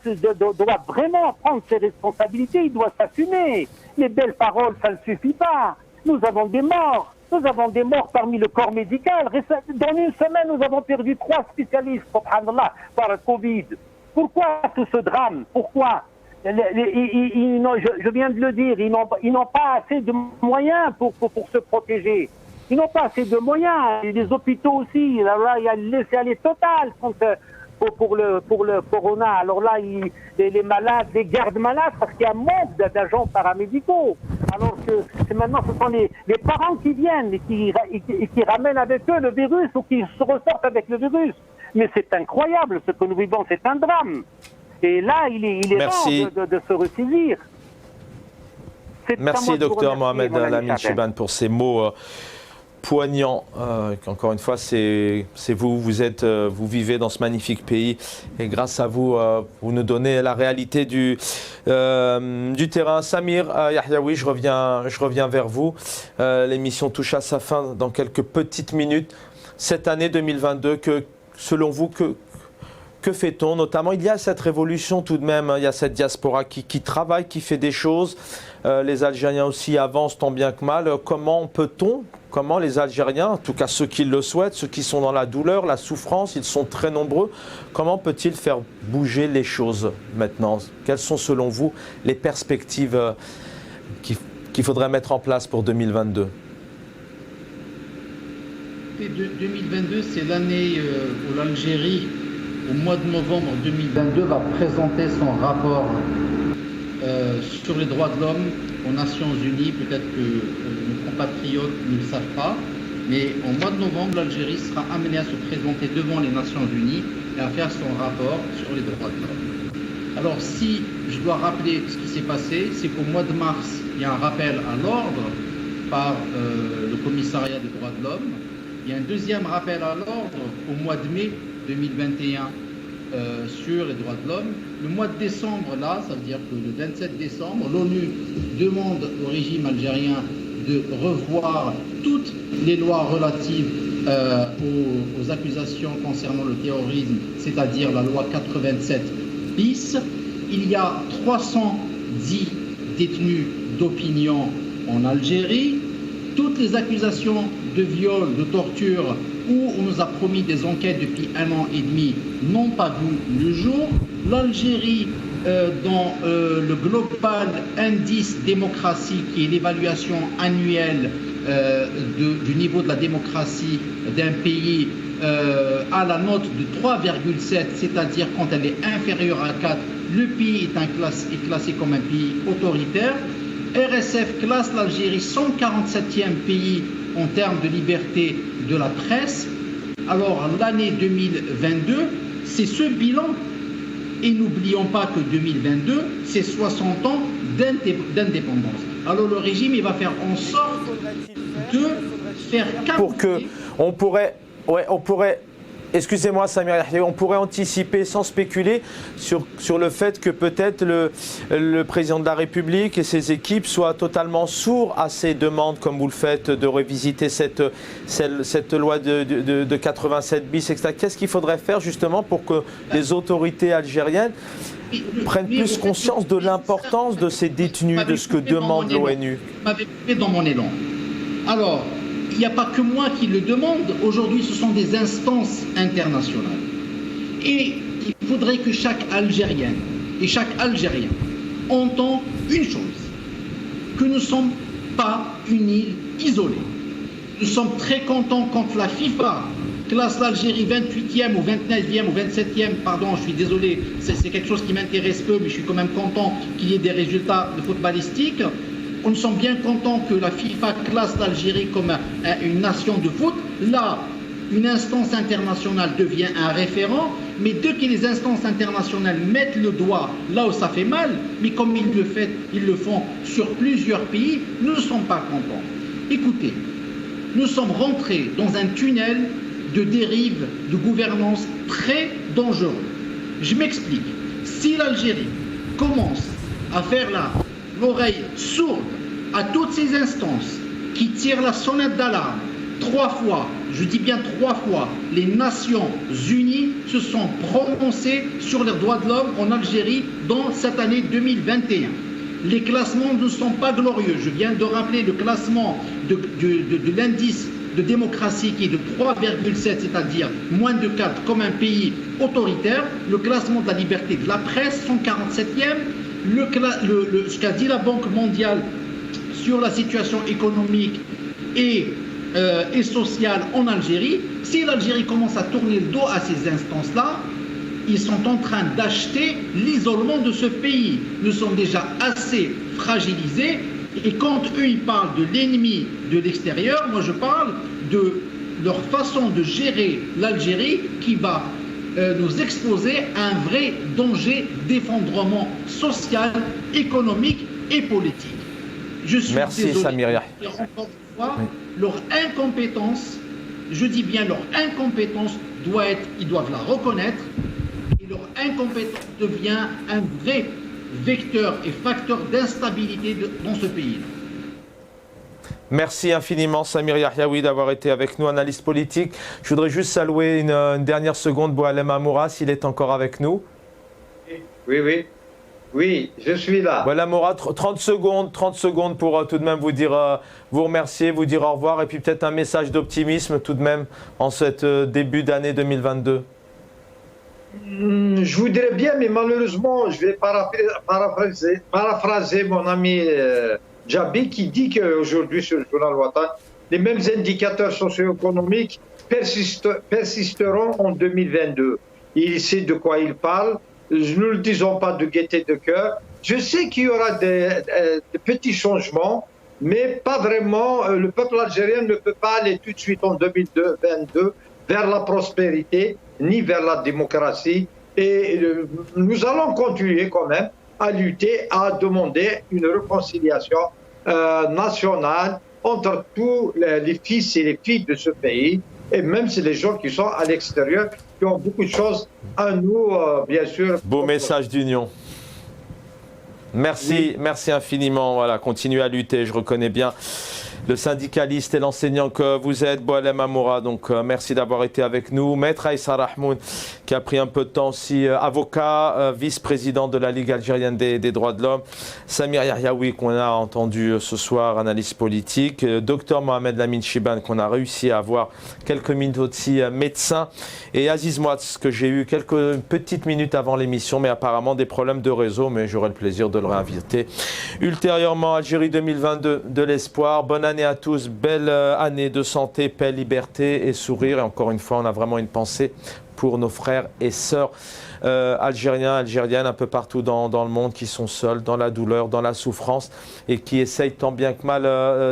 vraiment prendre ses responsabilités, il doit s'assumer. Les belles paroles, ça ne suffit pas. Nous avons des morts parmi le corps médical. Dans une semaine, nous avons perdu 3 spécialistes, subhanallah, par le Covid. Pourquoi tout ce drame? Pourquoi? Je viens de le dire, ils n'ont pas assez de moyens pour se protéger. Ils n'ont pas assez de moyens. Et les hôpitaux aussi, là, il y a le laisser-aller total pour le corona. Alors là, les malades, les gardes malades, parce qu'il y a un manque d'agents paramédicaux. Alors que maintenant, ce sont les parents qui viennent et qui ramènent avec eux le virus ou qui se ressortent avec le virus. Mais c'est incroyable, ce que nous vivons, c'est un drame. Et là, il est temps de se ressaisir. Merci, docteur Mohamed Lamine Chebane, pour ces mots poignant. Encore une fois, c'est vous, vous vivez dans ce magnifique pays et grâce à vous, vous nous donnez la réalité du terrain. Samir Yahyaoui, je reviens vers vous. L'émission touche à sa fin dans quelques petites minutes. Cette année 2022, selon vous, que fait-on? Notamment, il y a cette révolution tout de même, il y a cette diaspora qui travaille, qui fait des choses. Les Algériens aussi avancent tant bien que mal. Comment les Algériens, en tout cas ceux qui le souhaitent, ceux qui sont dans la douleur, la souffrance, ils sont très nombreux, comment peut-il faire bouger les choses maintenant? Quelles sont selon vous les perspectives qu'il faudrait mettre en place pour 2022? 2022, c'est l'année où l'Algérie, au mois de novembre 2022, va présenter son rapport sur les droits de l'homme aux Nations Unies. Peut-être que nos compatriotes ne le savent pas, mais au mois de novembre, l'Algérie sera amenée à se présenter devant les Nations Unies et à faire son rapport sur les droits de l'homme. Alors, si je dois rappeler ce qui s'est passé, c'est qu'au mois de mars, il y a un rappel à l'ordre par le commissariat des droits de l'homme. Il y a un deuxième rappel à l'ordre au mois de mai 2021 sur les droits de l'homme. Le mois de décembre, là, ça veut dire que le 27 décembre, l'ONU demande au régime algérien de revoir toutes les lois relatives aux accusations concernant le terrorisme, c'est-à-dire la loi 87 bis. Il y a 310 détenus d'opinion en Algérie. Toutes les accusations de viol, de torture, où on nous a promis des enquêtes depuis 1 an et demi, n'ont pas vu le jour. L'Algérie, dans le Global Indice Démocratie, qui est l'évaluation annuelle du niveau de la démocratie d'un pays, a la note de 3,7, c'est-à-dire quand elle est inférieure à 4, le pays est classé comme un pays autoritaire. RSF classe l'Algérie 147e pays en termes de liberté de la presse. Alors l'année 2022, c'est ce bilan. Et n'oublions pas que 2022, c'est 60 ans d'indépendance. Alors le régime, il va faire en sorte de faire pour que on pourrait, excusez-moi Samir Yahyaoui, on pourrait anticiper sans spéculer sur le fait que peut-être le président de la République et ses équipes soient totalement sourds à ces demandes, comme vous le faites, de revisiter cette loi de 87 bis, etc. Qu'est-ce qu'il faudrait faire justement pour que les autorités algériennes prennent plus conscience de l'importance de ces détenus, de ce que demande l'ONU? Vous m'avez coupé dans mon élan. Alors, il n'y a pas que moi qui le demande. Aujourd'hui, ce sont des instances internationales. Et il faudrait que chaque Algérienne et chaque Algérien entende une chose, que nous ne sommes pas une île isolée. Nous sommes très contents quand la FIFA classe l'Algérie 28e ou 29e ou 27e, pardon, je suis désolé, c'est quelque chose qui m'intéresse peu, mais je suis quand même content qu'il y ait des résultats footballistiques. On sommes bien contents que la FIFA classe l'Algérie comme une nation de foot. Là, une instance internationale devient un référent, mais dès que les instances internationales mettent le doigt là où ça fait mal, mais comme ils le font sur plusieurs pays, nous ne sommes pas contents. Écoutez, nous sommes rentrés dans un tunnel de dérive, de gouvernance très dangereux. Je m'explique. Si l'Algérie commence à faire l'oreille sourde à toutes ces instances qui tirent la sonnette d'alarme, 3 fois, je dis bien 3 fois, les Nations Unies se sont prononcées sur les droits de l'homme en Algérie dans cette année 2021. Les classements ne sont pas glorieux. Je viens de rappeler le classement de l'indice de démocratie qui est de 3,7, c'est-à-dire moins de 4 comme un pays autoritaire. Le classement de la liberté de la presse, 147e. Ce qu'a dit la Banque mondiale sur la situation économique et sociale en Algérie, si l'Algérie commence à tourner le dos à ces instances-là, ils sont en train d'acheter l'isolement de ce pays. Nous sommes déjà assez fragilisés. Et quand eux, ils parlent de l'ennemi de l'extérieur, moi je parle de leur façon de gérer l'Algérie qui va nous exposer à un vrai danger d'effondrement social, économique et politique. Je suis Merci désolé. Samir Yahyaoui. Encore une leur incompétence, je dis bien leur incompétence, ils doivent la reconnaître, et leur incompétence devient un vrai vecteur et facteur d'instabilité dans ce pays. Merci infiniment Samir Yahyaoui d'avoir été avec nous, analyste politique. Je voudrais juste saluer une dernière seconde Boualem Amoura, s'il est encore avec nous. Oui, je suis là. Boualem Amoura, 30 secondes pour tout de même vous dire, vous remercier, vous dire au revoir et puis peut-être un message d'optimisme tout de même en cette début d'année 2022. Je voudrais bien, mais malheureusement, je vais paraphraser mon ami Djabi qui dit qu'aujourd'hui sur le journal Watan, les mêmes indicateurs socio-économiques persisteront en 2022. Il sait de quoi il parle. Nous ne le disons pas de gaieté de cœur. Je sais qu'il y aura des petits changements, mais pas vraiment. Le peuple algérien ne peut pas aller tout de suite en 2022 vers la prospérité ni vers la démocratie. Et nous allons continuer quand même à lutter, à demander une réconciliation nationale entre tous les fils et les filles de ce pays, et même si les gens qui sont à l'extérieur, qui ont beaucoup de choses à nous, bien sûr. Beau message d'union. Merci, merci infiniment. Voilà, continuez à lutter, je reconnais bien le syndicaliste et l'enseignant que vous êtes, Boualem Amoura. Donc merci d'avoir été avec nous. Maître Aïssa Rahmoun, qui a pris un peu de temps aussi, avocat, vice-président de la Ligue algérienne des droits de l'homme. Samir Yahyaoui, qu'on a entendu ce soir, analyste politique. Docteur Mohamed Lamine Chiban, qu'on a réussi à avoir quelques minutes aussi, médecin. Et Aziz Mouatz, que j'ai eu quelques petites minutes avant l'émission, mais apparemment des problèmes de réseau, mais j'aurai le plaisir de le réinviter ultérieurement. Algérie 2022, de l'espoir. Bonne année à tous, belle année de santé, paix, liberté et sourire. Et encore une fois, on a vraiment une pensée pour nos frères et sœurs algériens, algériennes, un peu partout dans le monde, qui sont seuls, dans la douleur, dans la souffrance et qui essayent tant bien que mal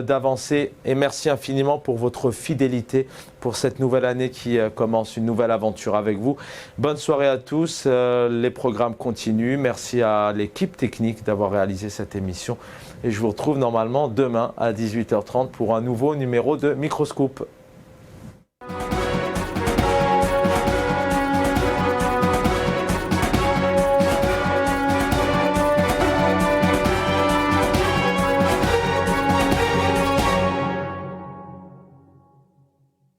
d'avancer. Et merci infiniment pour votre fidélité pour cette nouvelle année qui commence, une nouvelle aventure avec vous. Bonne soirée à tous, les programmes continuent. Merci à l'équipe technique d'avoir réalisé cette émission. Et je vous retrouve normalement demain à 18h30 pour un nouveau numéro de Microscoop.